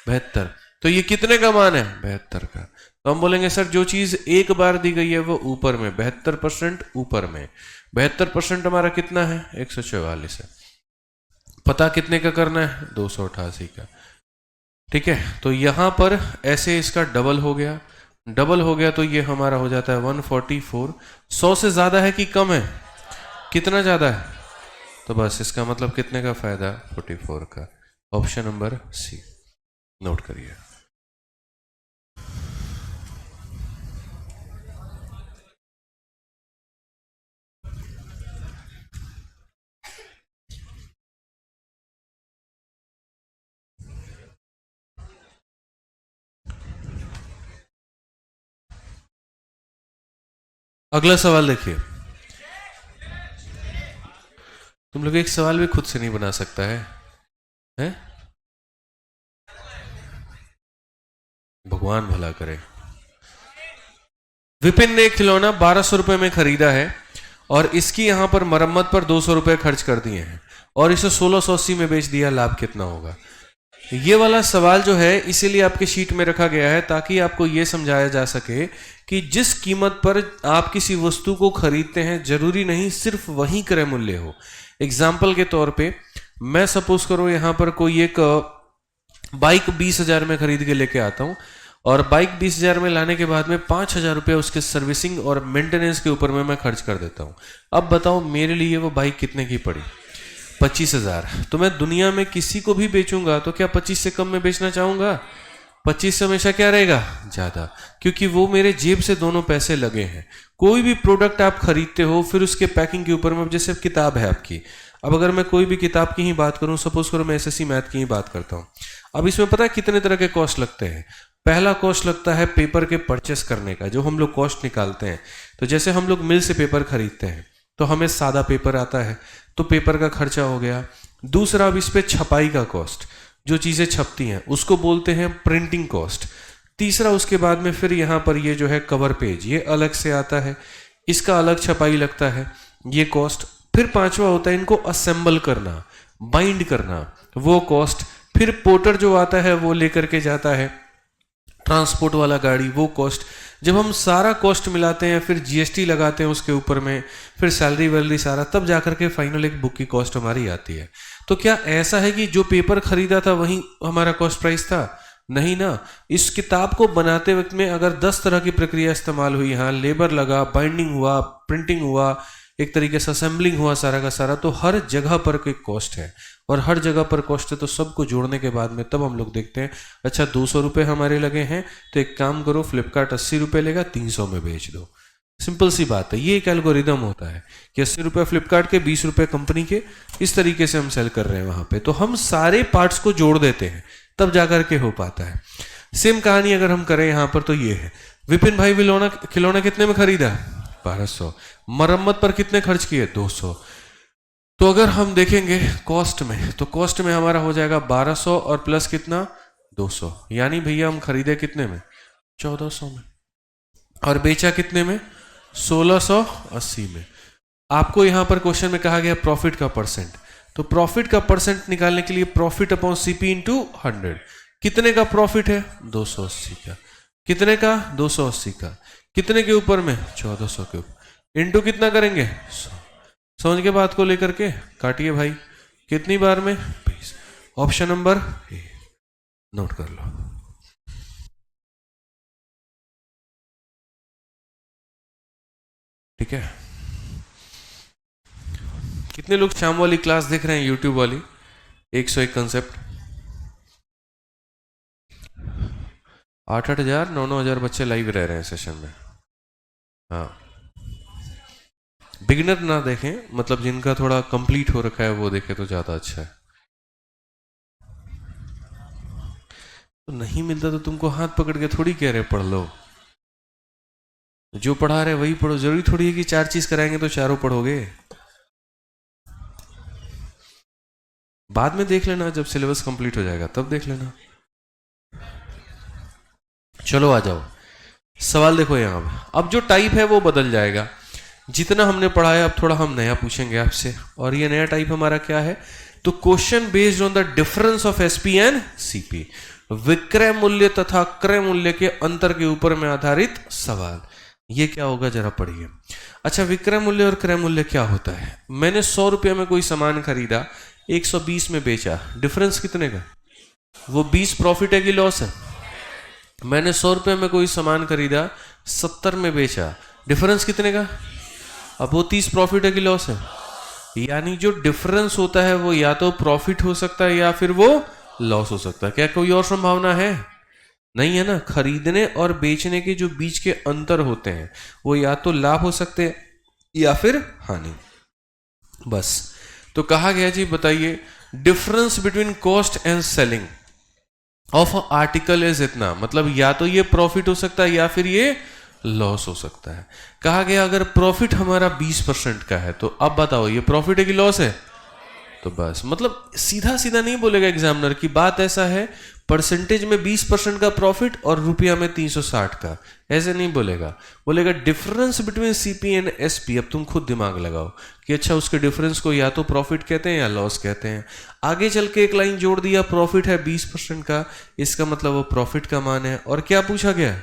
72। तो ये कितने का मान है? 72 का। तो हम बोलेंगे सर जो चीज एक बार दी गई है वो ऊपर में 72% ऊपर में, 72% हमारा कितना है? 144 है। पता कितने का करना है? 288 का। ठीक है, तो यहां पर ऐसे इसका डबल हो गया, डबल हो गया तो ये हमारा हो जाता है 144। 100 से ज्यादा है कि कम है? कितना ज्यादा है? तो बस इसका मतलब कितने का फायदा? 44 का। ऑप्शन नंबर सी नोट करिए। अगला सवाल देखिए। तुम लोग एक सवाल भी खुद से नहीं बना सकता है, हैं? भगवान भला करे। विपिन ने खिलौना 1200 रुपए में खरीदा है और इसकी यहां पर मरम्मत पर 200 रुपए खर्च कर दिए हैं और इसे 1680 में बेच दिया, लाभ कितना होगा? ये वाला सवाल जो है इसीलिए आपके शीट में रखा गया है ताकि आपको यह समझाया जा सके कि जिस कीमत पर आप किसी वस्तु को खरीदते हैं जरूरी नहीं सिर्फ वही क्रय मूल्य हो। एग्जाम्पल के तौर पे मैं सपोज करो यहां पर कोई एक बाइक 20,000 में खरीद के लेके आता हूं और बाइक 20,000 में लाने के बाद में 5,000 रुपये उसके सर्विसिंग और मेंटेनेंस के ऊपर में मैं खर्च कर देता हूं। अब बताओ मेरे लिए वो बाइक कितने की पड़ी? 25,000। तो मैं दुनिया में किसी को भी बेचूंगा तो क्या 25 से कम में बेचना चाहूंगा? 25 से हमेशा क्या रहेगा? ज्यादा, क्योंकि वो मेरे जेब से दोनों पैसे लगे हैं। कोई भी प्रोडक्ट आप खरीदते हो फिर उसके पैकिंग के ऊपर में, जैसे किताब है आपकी, अब अगर मैं कोई भी किताब की ही बात करूं, सपोज करो मैं एसएससी मैथ की ही बात करता हूं, अब इसमें पता है कितने तरह के कॉस्ट लगते हैं? पहला कॉस्ट लगता है पेपर के परचेस करने का, जो हम लोग कॉस्ट निकालते हैं। तो जैसे हम लोग मिल से पेपर खरीदते हैं तो हमें सादा पेपर आता है, तो पेपर का खर्चा हो गया। दूसरा, अब इस पे छपाई का कॉस्ट, जो चीजें छपती हैं उसको बोलते हैं प्रिंटिंग कॉस्ट। तीसरा, उसके बाद में फिर यहाँ पर ये जो है कवर पेज, ये अलग से आता है, इसका अलग छपाई लगता है, ये कॉस्ट। फिर पांचवा होता है इनको असेंबल करना, बाइंड करना, वो कॉस्ट। फिर पोर्टर जो आता है वो लेकर के जाता है, ट्रांसपोर्ट वाला गाड़ी, वो कॉस्ट। जब हम सारा कॉस्ट मिलाते हैं फिर जीएसटी लगाते हैं उसके ऊपर में, फिर सैलरी वैलरी सारा, तब जाकर के फाइनल एक बुक की कॉस्ट हमारी आती है। तो क्या ऐसा है कि जो पेपर खरीदा था वही हमारा कॉस्ट प्राइस था? नहीं ना। इस किताब को बनाते वक्त में अगर 10 तरह की प्रक्रिया इस्तेमाल हुई, यहाँ लेबर लगा, बाइंडिंग हुआ, प्रिंटिंग हुआ, एक तरीके से असेंबलिंग हुआ सारा का सारा, तो हर जगह पर कोई कॉस्ट है और हर जगह पर कॉस्ट है। तो सबको जोड़ने के बाद में तब हम लोग देखते हैं अच्छा 200 रुपये हमारे लगे हैं, तो एक काम करो फ्लिपकार्ट 80 रुपये लेगा, 300 में बेच दो। सिंपल सी बात है, ये एक एल्गोरिदम होता है कि 80 रुपये फ्लिपकार्ट के, 20 रुपये कंपनी के, इस तरीके से हम सेल कर रहे हैं वहां पे। तो हम सारे पार्ट्स को जोड़ देते हैं तब जाकर के हो पाता है। सेम कहानी अगर हम करें यहाँ पर तो ये है, विपिन भाई खिलौना कितने में खरीदा? 1200। मरम्मत पर कितने खर्च किए? 200। तो अगर हम देखेंगे कॉस्ट में, तो कॉस्ट में हमारा हो जाएगा 1200 और प्लस कितना? 200। यानी भैया हम खरीदे कितने में? 1400 में। और बेचा कितने में? 1680 में। आपको यहां पर क्वेश्चन में कहा गया प्रॉफिट का परसेंट, तो प्रॉफिट का परसेंट निकालने के लिए प्रॉफिट अपॉन सीपी इंटू 100। कितने का प्रॉफिट है? 280 का। कितने का? 280 का। कितने के ऊपर में? 1400 के ऊपर। इंटू कितना करेंगे? 100। समझ के बात को लेकर के काटिए भाई, कितनी बार में? 20। ऑप्शन नंबर ए नोट कर लो। ठीक है, कितने लोग शाम वाली क्लास देख रहे हैं, यूट्यूब वाली 101 कंसेप्ट? 8,000 9,000 बच्चे लाइव रह रहे हैं सेशन में। हाँ, बिगिनर ना देखें, मतलब जिनका थोड़ा कंप्लीट हो रखा है वो देखे तो ज्यादा अच्छा है। तो नहीं मिलता तो तुमको हाथ पकड़ के थोड़ी कह रहे पढ़ लो, जो पढ़ा रहे वही पढ़ो। जरूरी थोड़ी है कि 4 चीज कराएंगे तो चारों पढ़ोगे। बाद में देख लेना, जब सिलेबस कंप्लीट हो जाएगा तब देख लेना। चलो आ जाओ, सवाल देखो यहां पे। अब जो टाइप है वो बदल जाएगा, जितना हमने पढ़ाया अब थोड़ा हम नया पूछेंगे आपसे। और ये नया टाइप हमारा क्या है, तो question based on the difference of SP and CP, विक्रय मूल्य तथा क्रय मूल्य के अंतर के ऊपर में आधारित सवाल। ये क्या होगा जरा पढ़िए। अच्छा, विक्रय मूल्य और क्रय मूल्य क्या होता है। मैंने 100 रुपये में कोई सामान खरीदा, 120 में बेचा, डिफरेंस कितने का, वो 20 प्रॉफिट है कि लॉस है। मैंने 100 रुपये में कोई सामान खरीदा, 70 में बेचा, डिफरेंस कितने का, अब वो 30 प्रॉफिट है कि लॉस है। यानी जो डिफरेंस होता है वो या तो प्रॉफिट हो सकता है या फिर वो लॉस हो सकता है। क्या कोई और संभावना है, नहीं है ना। खरीदने और बेचने के जो बीच के अंतर होते हैं वो या तो लाभ हो सकते हैं या फिर हानि, बस। तो कहा गया जी, बताइए difference between cost and selling of article is इतना, मतलब या तो ये प्रॉफिट हो सकता है या फिर ये लॉस हो सकता है। कहा गया अगर प्रॉफिट हमारा 20% का है तो अब बताओ ये प्रॉफिट है कि लॉस है। तो बस, मतलब सीधा सीधा नहीं बोलेगा एग्जामिनर की बात ऐसा है, परसेंटेज में 20% का प्रॉफिट और रुपया में 360 का, ऐसे नहीं बोलेगा। बोलेगा difference between CP and SP. अब तुम खुद दिमाग लगाओ कि अच्छा उसके डिफरेंस को या तो प्रॉफिट कहते हैं या लॉस कहते हैं। आगे चल के एक लाइन जोड़ दिया, प्रॉफिट है 20% का, इसका मतलब वो प्रॉफिट का मान है। और क्या पूछा गया,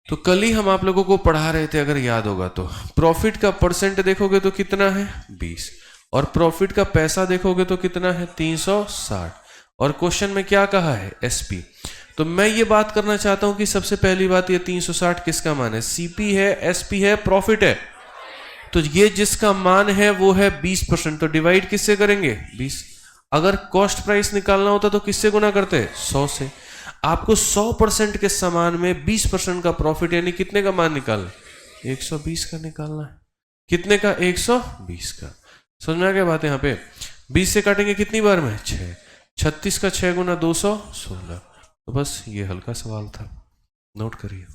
तो कल ही हम आप लोगों को पढ़ा रहे थे अगर याद होगा तो, प्रॉफिट का परसेंट देखोगे तो कितना है 20, और प्रॉफिट का पैसा देखोगे तो कितना है 360, और क्वेश्चन में क्या कहा है एसपी। तो मैं ये बात करना चाहता हूं कि सबसे पहली बात, ये 360 किसका मान है, सीपी है, एसपी है, प्रॉफिट है। तो ये जिसका मान है वो है 20%, तो डिवाइड किससे करेंगे 20। अगर कॉस्ट प्राइस निकालना होता तो किससे गुना करते 100 से। आपको 100% के सामान में 20% का प्रॉफिट यानी कितने का मान निकालना, 120 का निकालना है। कितने का, 120 का। समझना क्या बात है, यहाँ पे 20 से काटेंगे कितनी बार में, 6, 36 का 6 गुना 216। तो बस ये हल्का सवाल था, नोट करिए।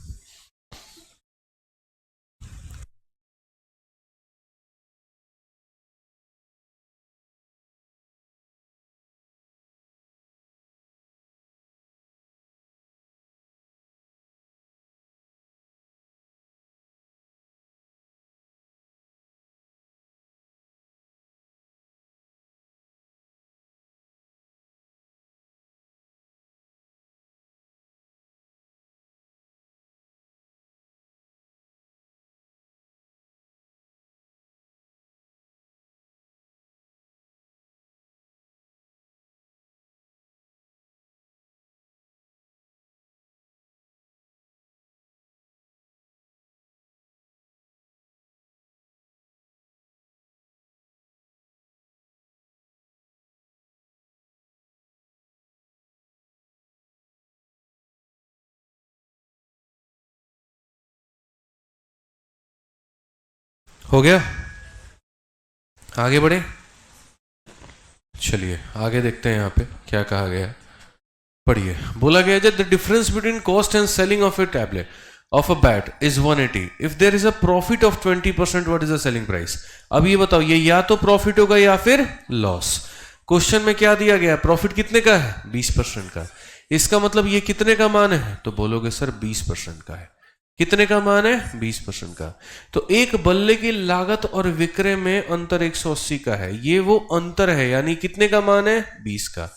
हो गया, आगे बढ़े। चलिए आगे देखते हैं यहाँ पे क्या कहा गया। पढ़िए, बोला गया है the difference between cost and selling of a tablet of a bat is 180 if there is a profit of 20%, what is the selling price. अब ये बताओ ये या तो प्रॉफिट होगा या फिर लॉस। क्वेश्चन में क्या दिया गया, प्रॉफिट कितने का है 20% का, इसका मतलब ये कितने का मान है, तो बोलोगे सर 20% का है। कितने का मान है 20% का। तो एक बल्ले की लागत और विक्रय में अंतर 180 का है, ये वो अंतर है, यानी कितने का मान है 20 का।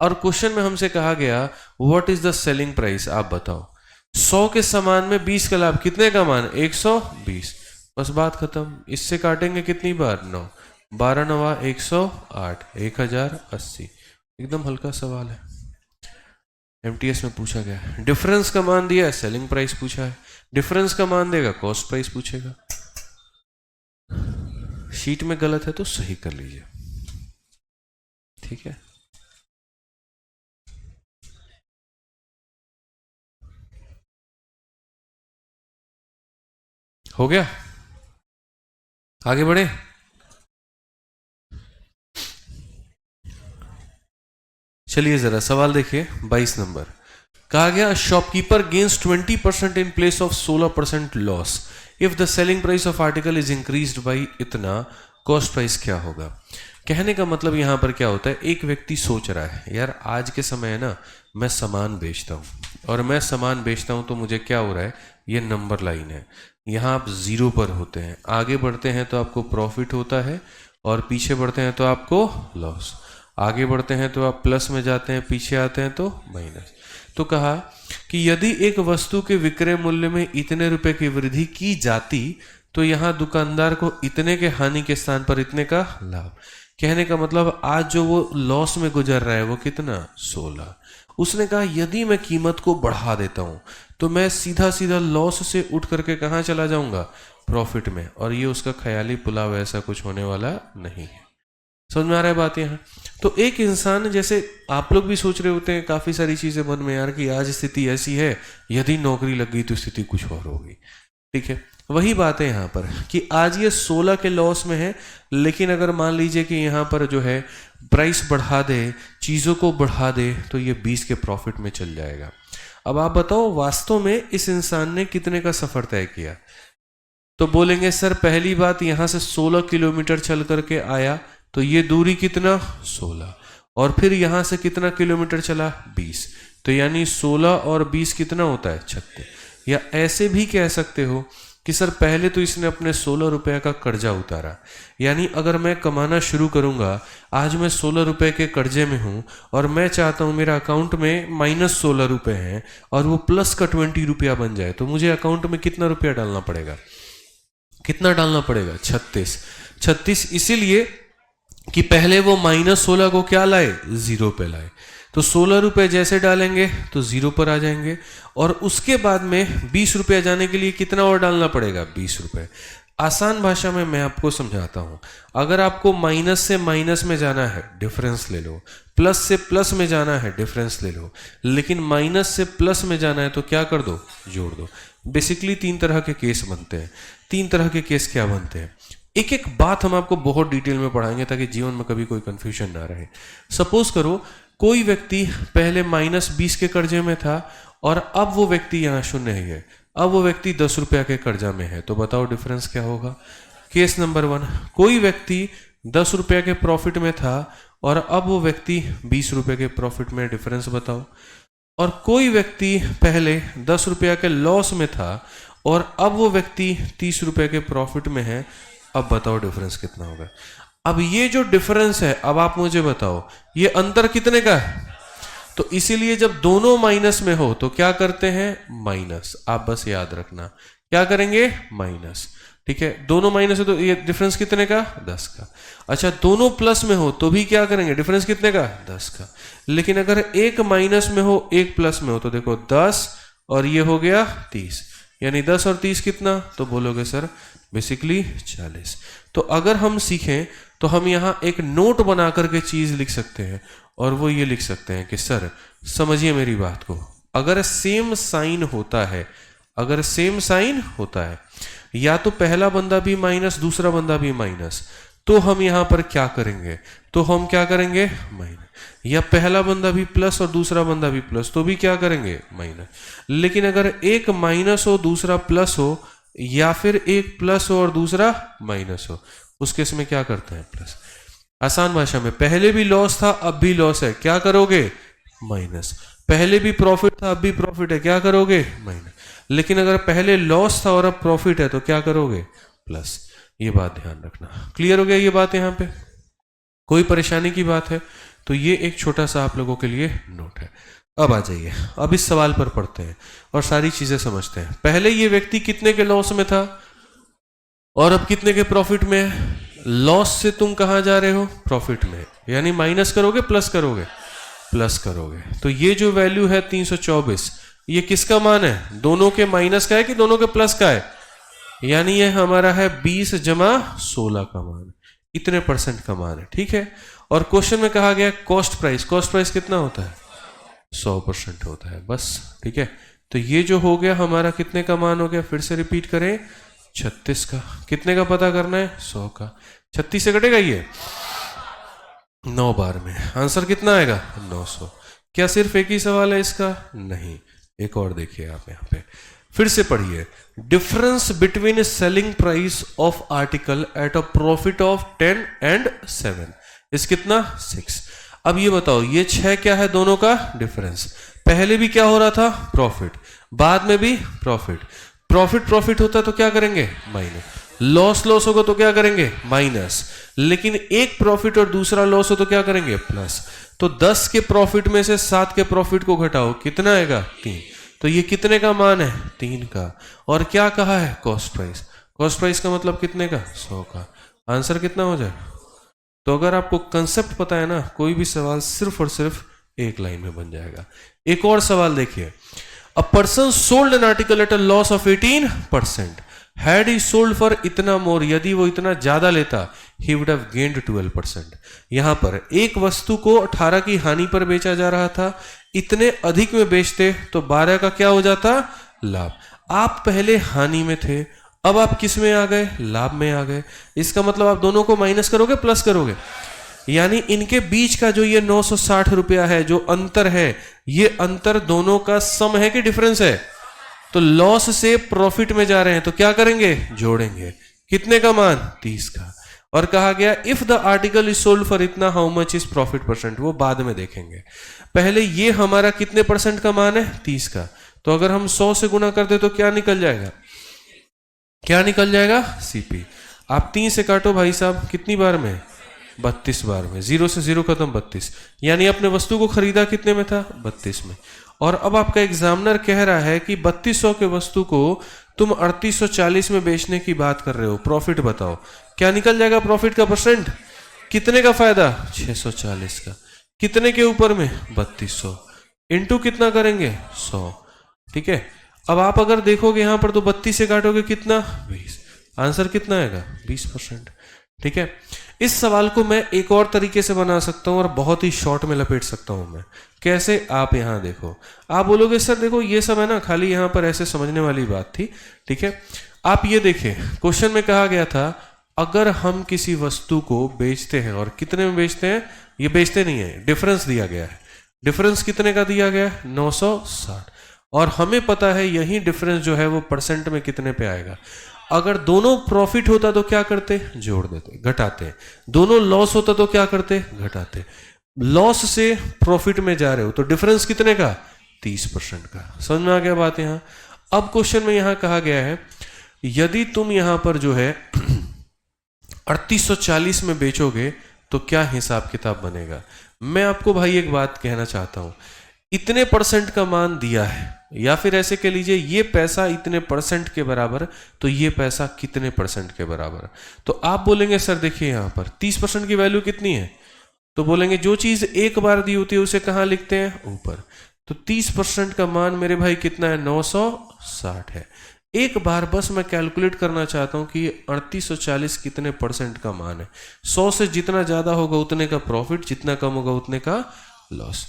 और क्वेश्चन में हमसे कहा गया what is the selling price, आप बताओ 100 के सामान में 20 का लाभ, कितने का मान 120। बस बात खत्म। इससे काटेंगे कितनी बार 9, 12 9 108, 1080। एकदम हल्का सवाल है, एमटीएस में पूछा गया है। डिफरेंस का मान दिया है, सेलिंग प्राइस पूछा है, डिफरेंस का मान देगा कॉस्ट प्राइस पूछेगा। शीट में गलत है तो सही कर लीजिए, ठीक है। हो गया, आगे बढ़े। चलिए जरा सवाल देखिए 22 नंबर। कहा गया shopkeeper gains 20% in place of 16% loss if the selling price of article is increased by इतना, कॉस्ट प्राइस क्या होगा। कहने का मतलब यहाँ पर क्या होता है, एक व्यक्ति सोच रहा है यार आज के समय है ना मैं सामान बेचता हूँ और मैं सामान बेचता हूँ तो मुझे क्या हो रहा है, ये नंबर लाइन है, यहाँ आप जीरो पर होते हैं, आगे बढ़ते हैं तो आपको प्रॉफिट होता है और पीछे बढ़ते हैं तो आपको लॉस, आगे बढ़ते हैं तो आप प्लस में जाते हैं, पीछे आते हैं तो माइनस। तो कहा कि यदि एक वस्तु के विक्रय मूल्य में इतने रुपए की वृद्धि की जाती तो यहाँ दुकानदार को इतने के हानि के स्थान पर इतने का लाभ। कहने का मतलब आज जो वो लॉस में गुजर रहा है वो कितना, 16। उसने कहा यदि मैं कीमत को बढ़ा देता हूं तो मैं सीधा सीधा लॉस से उठ करके कहाँ चला जाऊंगा, प्रॉफिट में, और ये उसका ख्याली पुलाव, ऐसा कुछ होने वाला नहीं है। समझ में आ रहा है बात यहाँ। तो एक इंसान, जैसे आप लोग भी सोच रहे होते हैं काफी सारी चीजें मन में यार कि आज स्थिति ऐसी है, यदि नौकरी लग गई तो स्थिति कुछ और होगी, ठीक है। वही बात है यहाँ पर कि आज ये 16 के लॉस में है, लेकिन अगर मान लीजिए कि यहाँ पर जो है प्राइस बढ़ा दे, चीज़ों को बढ़ा दे, तो ये 20 के प्रॉफिट में चल जाएगा। अब आप बताओ वास्तव में इस इंसान ने कितने का सफर तय किया। तो बोलेंगे सर पहली बात यहाँ से 16 किलोमीटर चल करके आया तो ये दूरी कितना, 16, और फिर यहाँ से कितना किलोमीटर चला, 20, तो यानी 16 और 20 कितना होता है, 36। या ऐसे भी कह सकते हो कि सर पहले तो इसने अपने 16 रुपए का कर्जा उतारा, यानी अगर मैं कमाना शुरू करूंगा, आज मैं 16 रुपए के कर्जे में हूं और मैं चाहता हूं मेरा अकाउंट में -16 रुपए हैं और वो प्लस का 20 रुपया बन जाए, तो मुझे अकाउंट में कितना रुपया डालना पड़ेगा, कितना डालना पड़ेगा, 36। इसीलिए कि पहले वो -16 को क्या लाए, 0 पे लाए। तो 16 रुपए जैसे डालेंगे तो 0 पर आ जाएंगे, और उसके बाद में 20 रुपया जाने के लिए कितना और डालना पड़ेगा, 20 रुपए। आसान भाषा में मैं आपको समझाता हूं, अगर आपको माइनस से माइनस में जाना है, डिफरेंस ले लो, प्लस से प्लस में जाना है, डिफरेंस ले लो, लेकिन माइनस से प्लस में जाना है तो क्या कर दो, जोड़ दो। बेसिकली 3 तरह के केस बनते हैं। 3 तरह के केस क्या बनते हैं, एक एक बात हम आपको बहुत डिटेल में पढ़ाएंगे ताकि जीवन में कभी कोई कंफ्यूजन ना रहे। सपोज करो कोई व्यक्ति पहले -20 के कर्जे में था और अब वो व्यक्ति यहाँ 0 है, अब वो व्यक्ति 10 रुपया के कर्जा में है, तो बताओ डिफरेंस क्या होगा। केस नंबर 1, कोई व्यक्ति 10 रुपया के प्रॉफिट में था और अब वो व्यक्ति 20 रुपये के प्रॉफिट में, डिफरेंस बताओ। और कोई व्यक्ति पहले 10 रुपया के लॉस में था और अब वो व्यक्ति 30 रुपये के प्रॉफिट में है, अब बताओ डिफरेंस कितना होगा। अब ये जो डिफरेंस है, अब आप मुझे बताओ ये अंतर कितने का है। तो इसीलिए जब दोनों माइनस में हो तो क्या करते हैं, माइनस। आप बस याद रखना क्या करेंगे, माइनस, ठीक है। दोनों माइनस है तो ये डिफरेंस कितने का, 10 का। अच्छा दोनों प्लस में हो तो भी क्या करेंगे, डिफरेंस कितने का, 10 का। लेकिन अगर एक माइनस में हो एक प्लस में हो तो देखो 10 और ये हो गया 30, यानी 10 और 30 कितना, तो बोलोगे सर बेसिकली 40। तो अगर हम सीखें तो हम यहाँ एक नोट बना करके चीज लिख सकते हैं, और वो ये लिख सकते हैं कि सर समझिए मेरी बात को, अगर सेम साइन होता है, अगर सेम साइन होता है, या तो पहला बंदा भी माइनस दूसरा बंदा भी माइनस, तो हम यहाँ पर क्या करेंगे, तो हम क्या करेंगे, माइनस। या पहला बंदा भी प्लस और दूसरा बंदा भी प्लस, तो भी क्या करेंगे, माइनस। लेकिन अगर एक माइनस हो दूसरा प्लस हो, या फिर एक प्लस हो और दूसरा माइनस हो, उस केस में क्या करते हैं, प्लस। आसान भाषा में पहले भी लॉस था अब भी लॉस है, क्या करोगे, माइनस। पहले भी प्रॉफिट था अब भी प्रॉफिट है, क्या करोगे, माइनस। लेकिन अगर पहले लॉस था और अब प्रॉफिट है तो क्या करोगे, प्लस। ये बात ध्यान रखना। क्लियर हो गया ये बात यहाँ पे, कोई परेशानी की बात है तो ये एक छोटा सा आप लोगों के लिए नोट है। अब आ जाइए, अब इस सवाल पर पढ़ते हैं और सारी चीजें समझते हैं। पहले ये व्यक्ति कितने के लॉस में था और अब कितने के प्रॉफिट में है। लॉस से तुम कहां जा रहे हो, प्रॉफिट में, यानी माइनस करोगे प्लस करोगे, प्लस करोगे। तो ये जो वैल्यू है 324, ये किसका मान है, दोनों के माइनस का है कि दोनों के प्लस का है, यानी ये हमारा है 20 जमा 16 का मान, इतने % का मान है, ठीक है। और क्वेश्चन में कहा गया कॉस्ट प्राइस, कॉस्ट प्राइस कितना होता है, 100% होता है, बस, ठीक है। तो ये जो हो गया हमारा कितने का मान हो गया, फिर से रिपीट करें, 36 का। कितने का पता करना है, 100 का। 36 से कटेगा ये 9 बार में, आंसर कितना आएगा, 900। क्या सिर्फ एक ही सवाल है इसका? नहीं, एक और देखिए आप यहाँ पे, फिर से पढ़िए। Difference between selling price of article at a profit of 10 and 7 इस कितना? 6। अब ये बताओ, ये 6 क्या है? दोनों का डिफरेंस। पहले भी क्या हो रहा था? प्रॉफिट, बाद में भी प्रॉफिट। प्रॉफिट प्रॉफिट होता तो क्या करेंगे? माइनस। लॉस लॉस होगा तो क्या करेंगे? माइनस। लेकिन एक प्रॉफिट और दूसरा लॉस हो तो क्या करेंगे? प्लस। तो 10 के प्रॉफिट में से 7 के प्रॉफिट को घटाओ, कितना आएगा? 3। तो ये कितने का मान है? 3 का। और क्या कहा है? Cost price. कॉस्ट प्राइस का मतलब कितने का? 100 का। आंसर कितना हो जाए? तो अगर आपको कंसेप्ट पता है ना, कोई भी सवाल सिर्फ और सिर्फ एक लाइन में बन जाएगा। एक और सवाल देखिए। A person sold an article at a loss of 18%। Had he sold for इतना मोर, यदि वो इतना ज्यादा लेता, ही वुड हैव गेन्ड 12%। यहां पर एक वस्तु को 18 की हानि पर बेचा जा रहा था, इतने अधिक में बेचते तो 12 का क्या हो जाता? लाभ। आप पहले हानि में थे, अब आप किस में आ गए? लाभ में आ गए। इसका मतलब आप दोनों को माइनस करोगे, प्लस करोगे। यानी इनके बीच का जो ये 960 रुपया है, जो अंतर है, ये अंतर दोनों का सम है कि डिफरेंस है? तो लॉस से प्रॉफिट में जा रहे हैं तो क्या करेंगे? जोड़ेंगे। कितने का मान? 30 का। और कहा गया if the article is sold for इतना, how much is profit percent, वो बाद में देखेंगे। पहले ये हमारा कितने परसेंट का मान है? 30 का। तो अगर हम 100 से गुना कर दे तो क्या निकल जाएगा? क्या निकल जाएगा? सीपी। आप 3 से काटो भाई साहब, कितनी बार में? 32 बार में। 0 से 0 खत्म, 32। यानी अपने वस्तु को खरीदा कितने में था? 32 में। और अब आपका एग्जामिनर कह रहा है कि 3200 के वस्तु को तुम 3840 में बेचने की बात कर रहे हो, प्रॉफिट बताओ। क्या निकल जाएगा प्रॉफिट का परसेंट? कितने का फायदा? 640 का। कितने के ऊपर में? 3200 इंटू कितना करेंगे? 100। ठीक है। अब आप अगर देखोगे यहां पर तो 32 से काटोगे कितना? 20। आंसर कितना आएगा? 20%। ठीक है। इस सवाल को मैं एक और तरीके से बना सकता हूं और बहुत ही शॉर्ट में लपेट सकता हूं मैं। कैसे? आप यहां देखो। आप बोलोगे सर देखो ये सब है ना, खाली यहां पर ऐसे समझने वाली बात थी। ठीक है। आप ये देखिए, क्वेश्चन में कहा गया था अगर हम किसी वस्तु को बेचते हैं, और कितने में बेचते हैं? ये बेचते नहीं है, डिफरेंस दिया गया है। डिफरेंस कितने का दिया गया है? 960। और हमें पता है यही डिफरेंस जो है वो परसेंट में कितने पे आएगा। अगर दोनों प्रॉफिट होता तो क्या करते? जोड़ देते, घटाते। दोनों लॉस होता तो क्या करते? घटाते। लॉस से प्रॉफिट में जा रहे हो तो डिफरेंस कितने का? 30% का। समझ में आ गया बात? यहां अब क्वेश्चन में यहां कहा गया है यदि तुम यहां पर जो है 3840 में बेचोगे तो क्या हिसाब किताब बनेगा। मैं आपको भाई एक बात कहना चाहता हूं, इतने परसेंट का मान दिया है, या फिर ऐसे कह लीजिए ये पैसा इतने परसेंट के बराबर, तो ये पैसा कितने परसेंट के बराबर। तो आप बोलेंगे सर देखिए यहां पर 30% की वैल्यू कितनी है, तो बोलेंगे जो चीज एक बार दी होती है उसे कहां लिखते हैं? ऊपर। तो 30% का मान मेरे भाई कितना है? 960 है। एक बार बस मैं कैलकुलेट करना चाहता हूं कि 3840 कितने परसेंट का मान है। 100 से जितना ज्यादा होगा उतने का प्रॉफिट, जितना कम होगा उतने का लॉस।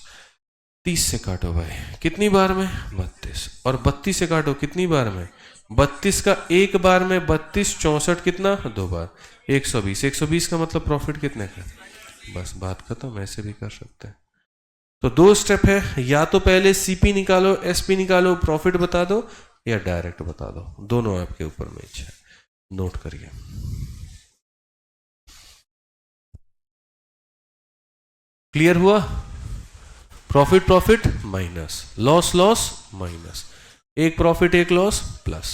30 से काटो भाई, कितनी बार में? 32। और 32 से काटो कितनी बार में? 32 का एक बार में 32, 64 कितना? 2 बार, 120। 120 का मतलब प्रॉफिट कितने का? बस बात खत्म। ऐसे भी कर सकते हैं। तो 2 स्टेप है, या तो पहले सीपी निकालो, एसपी निकालो, प्रॉफिट बता दो, या डायरेक्ट बता दो। दोनों आपके ऊपर में इच्छा है। नोट करिए। क्लियर हुआ? Profit profit minus, loss loss minus, एक प्रॉफिट एक लॉस प्लस।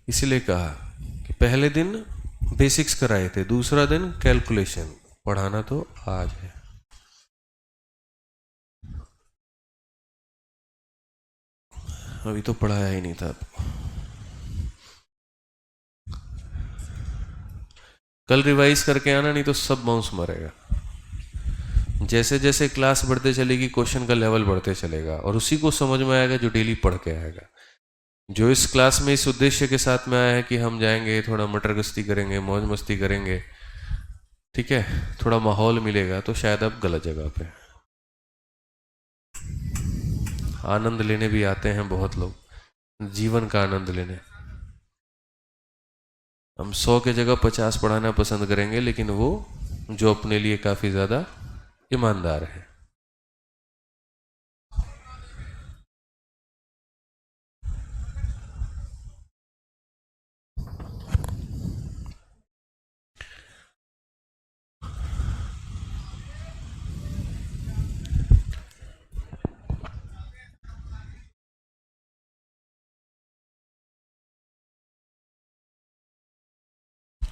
इसलिए कहा कि पहले दिन बेसिक्स कराए थे, दूसरा दिन कैलकुलेशन। पढ़ाना तो आज है। अभी तो पढ़ाया ही नहीं था। कल रिवाइज करके आना, नहीं तो सब बाउंस मारेगा। जैसे जैसे क्लास बढ़ते चलेगी क्वेश्चन का लेवल बढ़ते चलेगा, और उसी को समझ में आएगा जो डेली पढ़ के आएगा। जो इस क्लास में इस उद्देश्य के साथ में आया है कि हम जाएंगे, थोड़ा मटर गश्ती करेंगे, मौज मस्ती करेंगे, ठीक है, थोड़ा माहौल मिलेगा, तो शायद आप गलत जगह पे। आनंद लेने भी आते हैं बहुत लोग, जीवन का आनंद लेने। हम 100 के जगह 50 पढ़ाना पसंद करेंगे, लेकिन वो जो अपने लिए काफी ज्यादा ईमानदार है।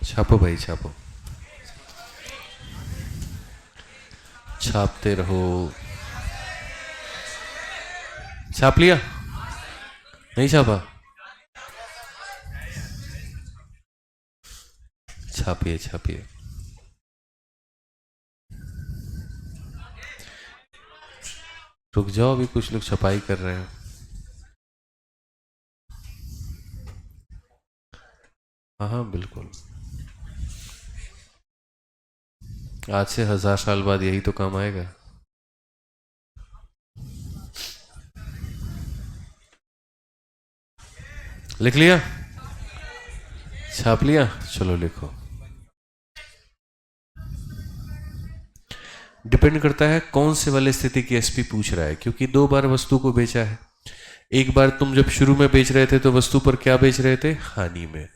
छापो भाई छापो, छापते रहो। छाप लिया? नहीं छापा? छापिए छापिए। रुक जाओ, अभी कुछ लोग छपाई कर रहे हैं। हाँ हाँ बिल्कुल, आज से 1000 साल बाद यही तो काम आएगा। लिख लिया? छाप लिया? चलो लिखो। डिपेंड करता है कौन से वाले स्थिति की एसपी पूछ रहा है, क्योंकि 2 बार वस्तु को बेचा है। एक बार तुम जब शुरू में बेच रहे थे तो वस्तु पर क्या बेच रहे थे? हानि में।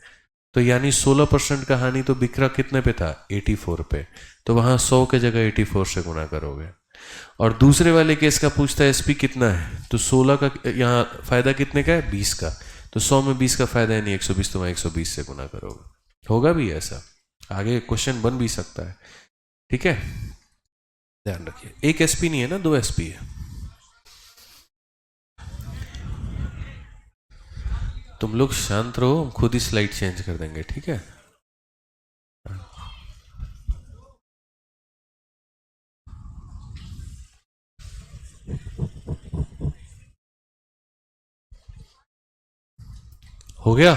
तो यानी 16% का हानि तो बिक्रा कितने पे था? 84 पे। तो वहां 100 के जगह 84 से गुणा करोगे। और दूसरे वाले केस का पूछता है एसपी कितना है, तो 16 का, यहाँ फायदा कितने का है? 20 का। तो 100 में 20 का फायदा है नहीं 120, तो वहां 120 से गुना करोगे। होगा भी ऐसा, आगे क्वेश्चन बन भी सकता है। ठीक है, ध्यान रखिए। एक एसपी नहीं है ना, 2 एसपी है। तुम लोग शांत रहो, हम खुद ही स्लाइड चेंज कर देंगे, ठीक है? हो गया?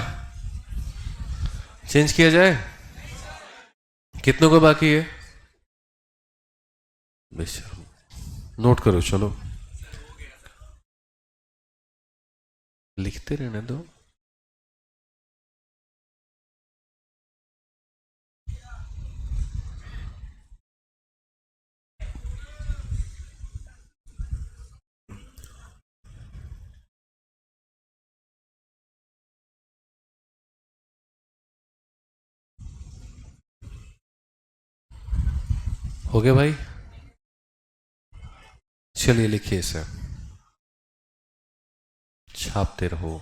चेंज किया जाए? कितनों का बाकी है? बेशर्म, नोट करो चलो, लिखते रहने दो। हो गया भाई? चलिए लिखिए इसे, छापते रहो।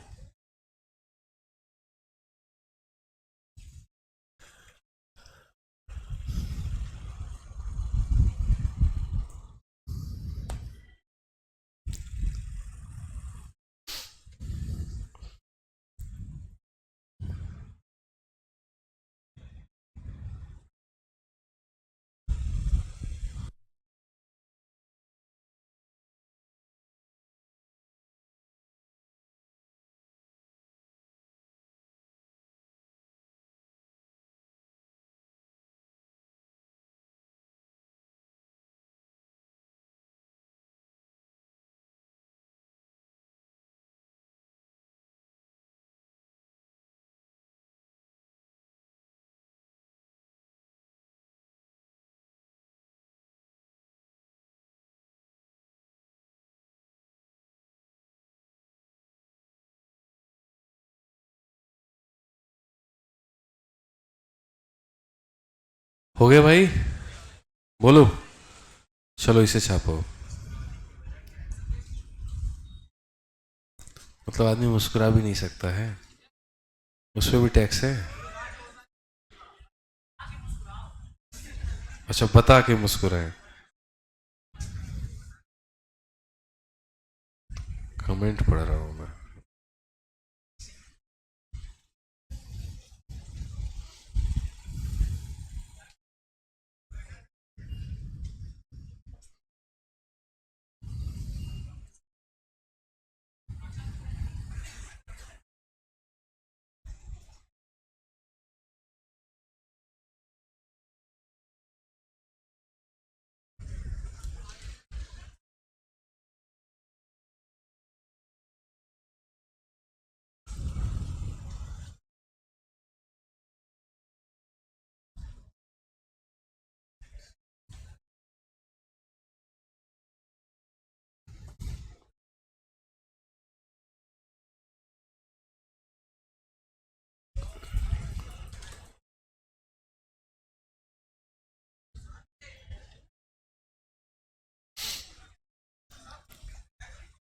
हो गया भाई? बोलो, चलो इसे छापो। मतलब आदमी मुस्कुरा भी नहीं सकता है, उसमें भी टैक्स है? अच्छा, बता के मुस्कुराए। कमेंट पढ़ रहा हूं मैं।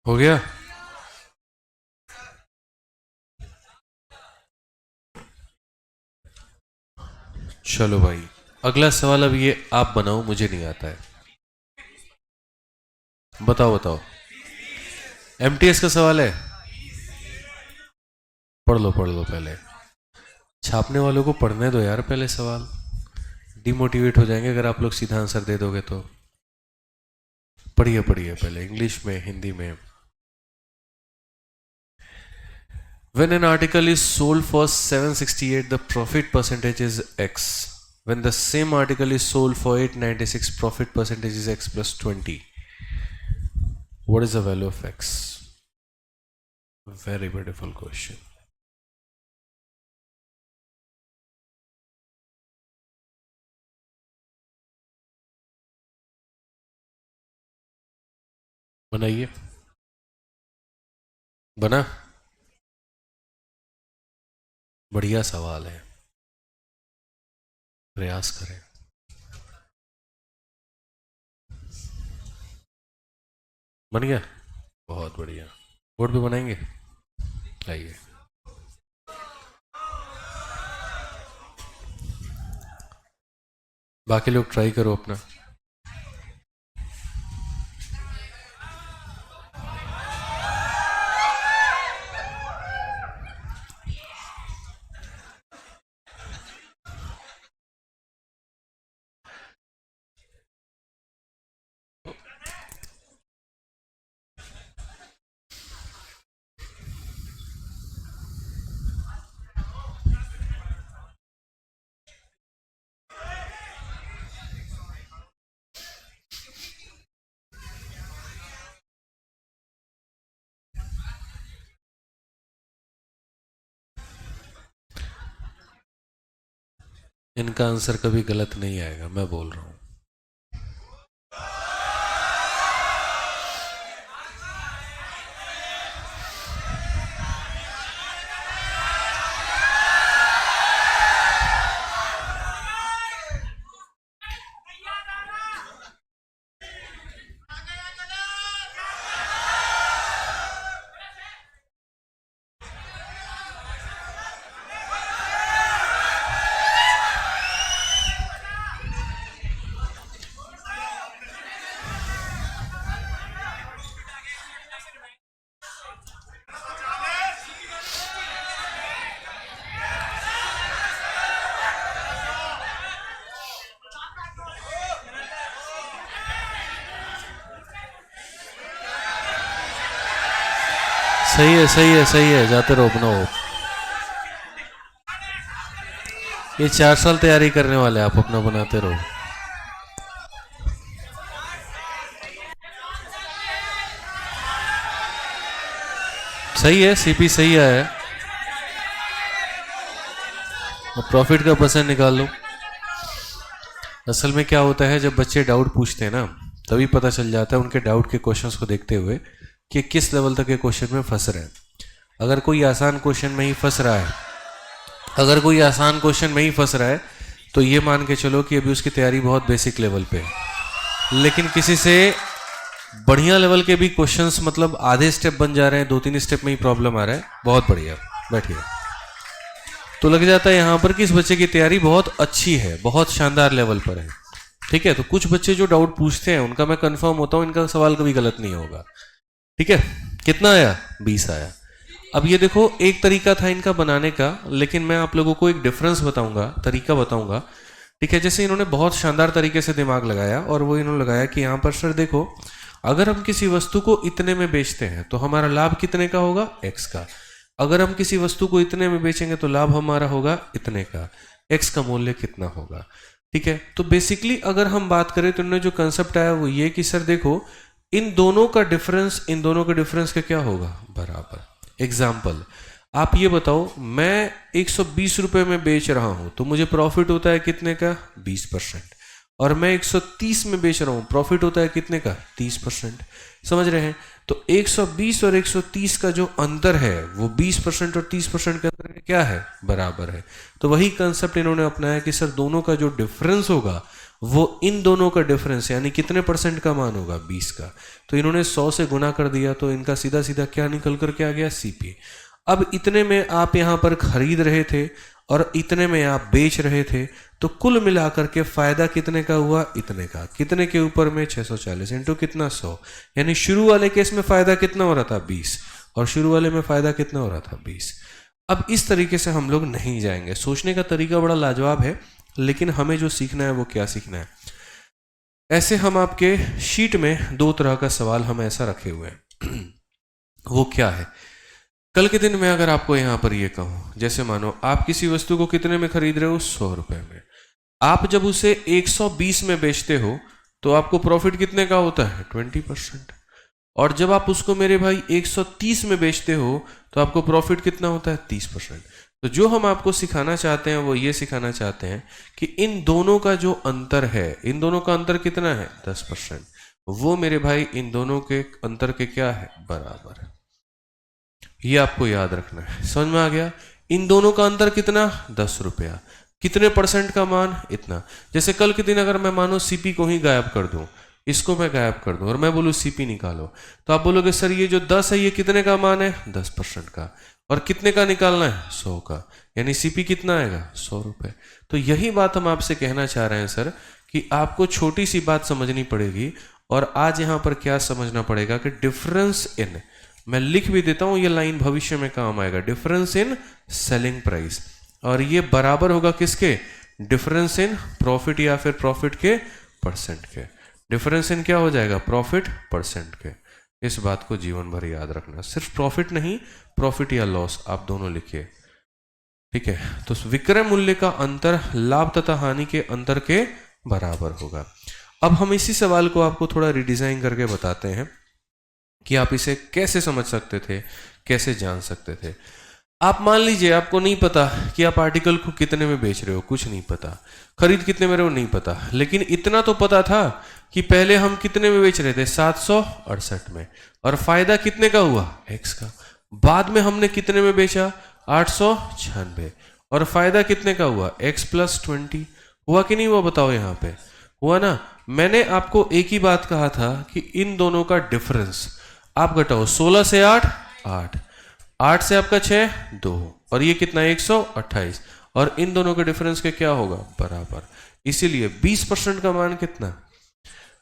हो गया? चलो भाई, अगला सवाल अब ये आप बनाओ, मुझे नहीं आता है। बताओ बताओ। एमटीएस का सवाल है, पढ़ लो पहले। छापने वालों को पढ़ने दो यार पहले सवाल, डिमोटिवेट हो जाएंगे अगर आप लोग सीधा आंसर दे दोगे तो। पढ़िए पढ़िए पहले, इंग्लिश में, हिंदी में। When an article is sold for 768, the profit percentage is X. When the same article is sold for 896, profit percentage is X plus 20. What is the value of X? Very beautiful question. बनाइए। बना? बढ़िया सवाल है, प्रयास करें। बन गया? बहुत बढ़िया। बोर्ड पे बनाएंगे? आइए। बाकी लोग ट्राई करो अपना। इनका आंसर कभी गलत नहीं आएगा, मैं बोल रहा हूं। सही है सही है सही है, जाते रहो, बनाओ। ये 4 साल तैयारी करने वाले, आप अपना बनाते रहो। सही है, सीपी सही आया है। प्रॉफिट का परसेंट निकाल लो। असल में क्या होता है, जब बच्चे डाउट पूछते हैं ना, तभी पता चल जाता है उनके डाउट के क्वेश्चंस को देखते हुए कि किस लेवल तक के क्वेश्चन में फंस रहे हैं। अगर कोई आसान क्वेश्चन में ही फंस रहा है, तो ये मान के चलो कि अभी उसकी तैयारी बहुत बेसिक लेवल पे है। लेकिन किसी से बढ़िया लेवल के भी क्वेश्चंस, मतलब आधे स्टेप बन जा रहे हैं, 2-3 स्टेप में ही प्रॉब्लम आ रहा है, बहुत बढ़िया, बैठिए। तो लग जाता है यहाँ पर कि इस बच्चे की तैयारी बहुत अच्छी है, बहुत शानदार लेवल पर है। ठीक है, तो कुछ बच्चे जो डाउट पूछते हैं उनका मैं कंफर्म होता हूँ इनका सवाल कभी गलत नहीं होगा। ठीक है, कितना आया? 20 आया। अब ये देखो, एक तरीका था इनका बनाने का, लेकिन मैं आप लोगों को एक डिफरेंस बताऊंगा, तरीका बताऊंगा। ठीक है, जैसे इन्होंने बहुत शानदार तरीके से दिमाग लगाया, और वो इन्होंने लगाया कि यहाँ पर सर देखो, अगर हम किसी वस्तु को इतने में बेचते हैं तो हमारा लाभ कितने का होगा? एक्स का। अगर हम किसी वस्तु को इतने में बेचेंगे तो लाभ हमारा होगा इतने का। एक्स का मूल्य कितना होगा? ठीक है, तो बेसिकली अगर हम बात करें तो इन्होंने जो कंसेप्ट आया वो ये कि सर देखो, इन दोनों का डिफरेंस का क्या होगा? बराबर। एग्जाम्पल, आप ये बताओ, मैं 120 रुपए में बेच रहा हूं तो मुझे प्रॉफिट होता है कितने का? 20%। और मैं 130 में बेच रहा हूं, प्रॉफिट होता है कितने का? 30%। समझ रहे हैं? तो 120 और 130 का जो अंतर है वो 20% और 30% के अंतर क्या है? बराबर है। तो वही कंसेप्ट इन्होंने अपनाया कि सर दोनों का जो डिफरेंस होगा वो इन दोनों का डिफरेंस, यानी कितने परसेंट का मान होगा? 20 का। तो इन्होंने 100 से गुना कर दिया, तो इनका सीधा सीधा क्या निकल कर के आ गया? सीपी। अब इतने में आप यहां पर खरीद रहे थे और इतने में आप बेच रहे थे, तो कुल मिलाकर के फायदा कितने का हुआ? इतने का। कितने के ऊपर में? 640 इंटू कितना? 100। यानी शुरू वाले केस में फायदा कितना हो रहा था? 20, और शुरू वाले में फायदा कितना हो रहा था? 20। अब इस तरीके से हम लोग नहीं जाएंगे। सोचने का तरीका बड़ा लाजवाब है, लेकिन हमें जो सीखना है वो क्या सीखना है? ऐसे हम आपके शीट में 2 तरह का सवाल हम ऐसा रखे हुए हैं। वो क्या है? कल के दिन में अगर आपको यहां पर ये कहूं, जैसे मानो आप किसी वस्तु को कितने में खरीद रहे हो? 100 रुपए में। आप जब उसे 120 में बेचते हो तो आपको प्रॉफिट कितने का होता है? 20%। और जब आप उसको मेरे भाई 130 में बेचते हो तो आपको प्रॉफिट कितना होता है? 30%। तो जो हम आपको सिखाना चाहते हैं वो ये सिखाना चाहते हैं कि इन दोनों का जो अंतर है, इन दोनों का अंतर कितना है? 10%। वो मेरे भाई इन दोनों के अंतर के क्या है? बराबर। ये आपको याद रखना है। समझ में आ गया? इन दोनों का अंतर कितना? 10 रुपया। कितने परसेंट का मान? इतना। जैसे कल के दिन अगर मैं मानो सीपी को ही गायब कर दूं, इसको मैं गायब कर दूं और मैं बोलूं सीपी निकालो, तो आप बोलोगे सर ये जो 10 है ये कितने का मान है? 10% का। और कितने का निकालना है? 100 का। यानी सीपी कितना आएगा? 100 रुपए। तो यही बात हम आपसे कहना चाह रहे हैं सर, कि आपको छोटी सी बात समझनी पड़ेगी। और आज यहां पर क्या समझना पड़ेगा कि डिफरेंस इन, मैं लिख भी देता हूं, ये लाइन भविष्य में काम आएगा, डिफरेंस इन सेलिंग प्राइस, और ये बराबर होगा किसके? डिफरेंस इन प्रॉफिट या फिर प्रॉफिट के परसेंट के। डिफरेंस इन क्या हो जाएगा? प्रॉफिट परसेंट के। इस बात को जीवन भर याद रखना। सिर्फ प्रॉफिट नहीं, प्रॉफिट या लॉस आप दोनों लिखिए, ठीक है? तो विक्रय मूल्य का अंतर लाभ तथा हानि के अंतर के बराबर होगा। अब हम इसी सवाल को आपको थोड़ा रिडिजाइन करके बताते हैं कि आप इसे कैसे समझ सकते थे, कैसे जान सकते थे। आप मान लीजिए आपको नहीं पता कि आप आर्टिकल को कितने में बेच रहे हो, कुछ नहीं पता, खरीद कितने में रहे हो नहीं पता, लेकिन इतना तो पता था कि पहले हम कितने में बेच रहे थे? 768 में, और फायदा कितने का हुआ? x का। बाद में हमने कितने में बेचा? 896, और फायदा कितने का हुआ? x plus 20। हुआ कि नहीं हुआ? बताओ। यहां पे हुआ ना? मैंने आपको एक ही बात कहा था कि इन दोनों का डिफरेंस आप घटाओ। 16 से 8, 8, 8 से आपका 6, 2, और ये कितना? 128, और इन दोनों के डिफरेंस के क्या होगा? बराबर। इसीलिए 20% का मान कितना?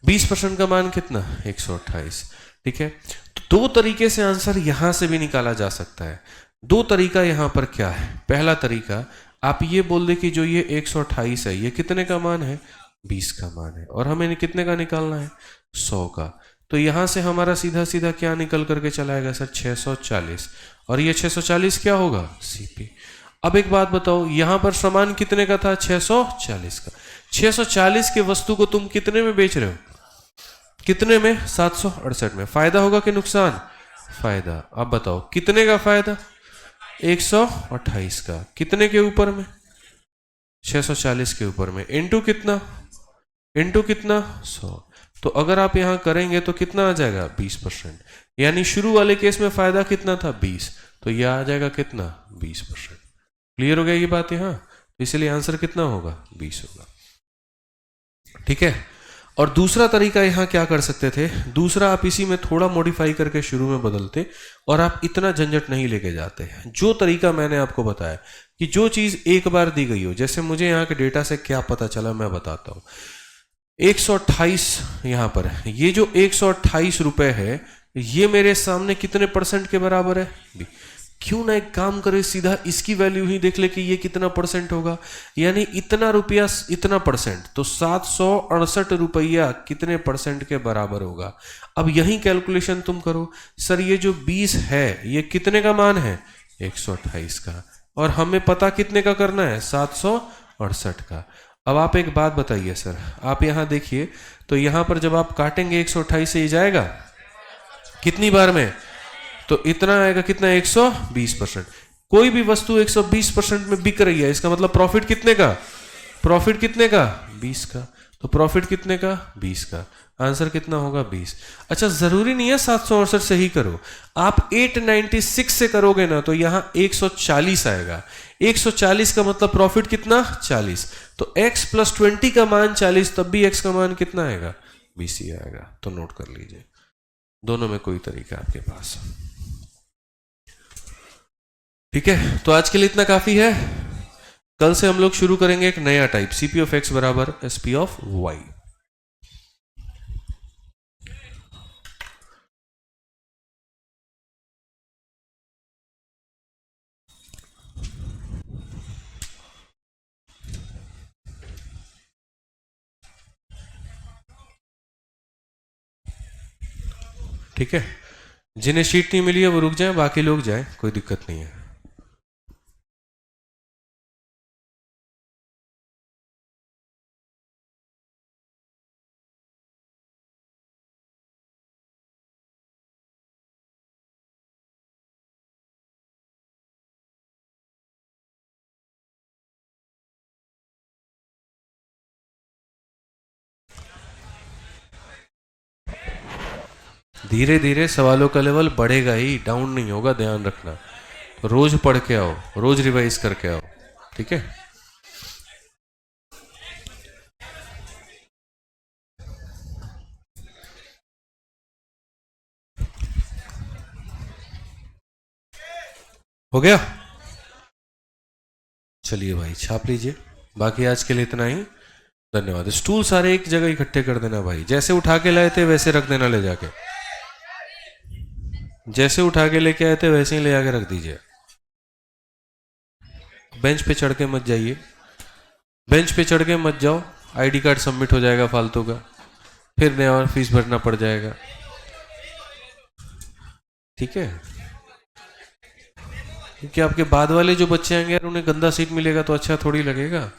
20% का मान कितना? 128। ठीक है? तो 2 तरीके से आंसर यहां से भी निकाला जा सकता है। 2 तरीका यहां पर क्या है? पहला तरीका, आप ये बोल दे कि जो ये 128 है ये कितने का मान है? 20 का मान है, और हमें कितने का निकालना है? 100 का। तो यहां से हमारा सीधा सीधा क्या निकल करके चला आएगा सर? 640, और ये 640 क्या होगा? सीपी। अब एक बात बताओ, यहां पर सामान कितने का था? 640 का। 640 के वस्तु को तुम कितने में बेच रहे हो? कितने में? 768 में। फायदा होगा कि नुकसान? फायदा। अब बताओ कितने का फायदा? 128 का। कितने के ऊपर में? 640 के ऊपर में। इनटू कितना? इनटू कितना? 100। तो अगर आप यहां करेंगे तो कितना आ जाएगा? 20%। यानी शुरू वाले केस में फायदा कितना था? 20, तो यह आ जाएगा कितना? 20%। क्लियर हो गया ये बात यहां? तो इसलिए आंसर कितना होगा? 20 होगा। ठीक है? और दूसरा तरीका यहां क्या कर सकते थे? दूसरा आप इसी में थोड़ा मॉडिफाई करके शुरू में बदलते, और आप इतना झंझट नहीं लेके जाते। जो तरीका मैंने आपको बताया कि जो चीज एक बार दी गई हो, जैसे मुझे यहां के डेटा से क्या पता चला मैं बताता हूं। 128 यहां पर है, ये जो 128 रुपए है ये मेरे सामने कितने परसेंट के बराबर है? क्यों ना एक काम करे, सीधा इसकी वैल्यू ही देख ले कि ये कितना परसेंट होगा। यानी इतना रुपया इतना परसेंट, तो 768 रुपया कितने परसेंट के बराबर होगा? अब यही कैलकुलेशन तुम करो। सर ये जो 20 है ये कितने का मान है? 128 का, और हमें पता कितने का करना है? 768 का। अब आप एक बात बताइए सर, आप यहां देखिए, तो यहां पर जब आप काटेंगे 128 से ये जाएगा कितनी बार में? तो इतना आएगा कितना? 120%। कोई भी वस्तु 120% में बिक रही है, इसका मतलब प्रॉफिट कितने का? प्रॉफिट कितने का? 20 का। तो प्रॉफिट कितने का? 20 का। आंसर कितना होगा? 20। अच्छा, जरूरी नहीं है 768 से ही करो, आप 896 से करोगे ना तो यहां 140 आएगा। 140 का मतलब प्रॉफिट कितना? 40। तो x प्लस 20 का मान 40, तब भी x का मान कितना आएगा? 20 ही आएगा। तो नोट कर लीजिए, दोनों में कोई तरीका आपके पास। ठीक है, तो आज के लिए इतना काफी है। कल से हम लोग शुरू करेंगे एक नया टाइप, सीपी ऑफ एक्स बराबर एसपी ऑफ वाई। ठीक है, जिन्हें शीट नहीं मिली है वो रुक जाए, बाकी लोग जाए, कोई दिक्कत नहीं है। धीरे धीरे सवालों का लेवल बढ़ेगा ही, डाउन नहीं होगा, ध्यान रखना। रोज पढ़ के आओ, रोज रिवाइज करके आओ। ठीक है, हो गया? चलिए भाई छाप लीजिए। बाकी आज के लिए इतना ही, धन्यवाद। स्टूल सारे एक जगह इकट्ठे कर देना भाई, जैसे उठा के लाए थे वैसे रख देना ले जाके, जैसे उठा के लेके आए थे वैसे ही ले आके रख दीजिए। बेंच पे चढ़ के मत जाइए, बेंच पे चढ़ के मत जाओ, आईडी कार्ड सबमिट हो जाएगा फालतू का, फिर नया फीस भरना पड़ जाएगा। ठीक है, क्योंकि आपके बाद वाले जो बच्चे आएंगे यार, उन्हें गंदा सीट मिलेगा तो अच्छा थोड़ी लगेगा।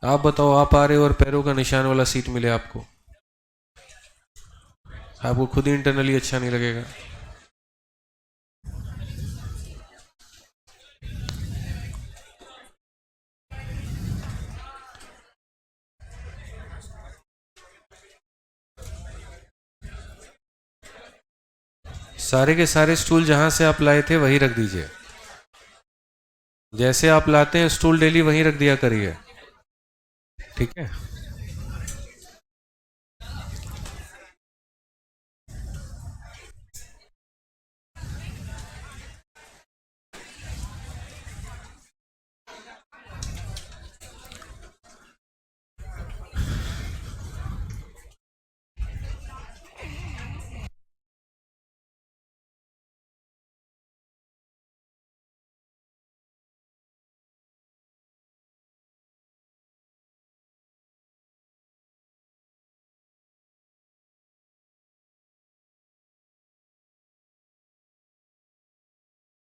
आप बताओ, आप आ रहे हो और पैरों का निशान वाला सीट मिले आपको, आपको खुद ही इंटरनली अच्छा नहीं लगेगा। सारे के सारे स्टूल जहां से आप लाए थे वहीं रख दीजिए, जैसे आप लाते हैं स्टूल डेली वहीं रख दिया करिए। ठीक है।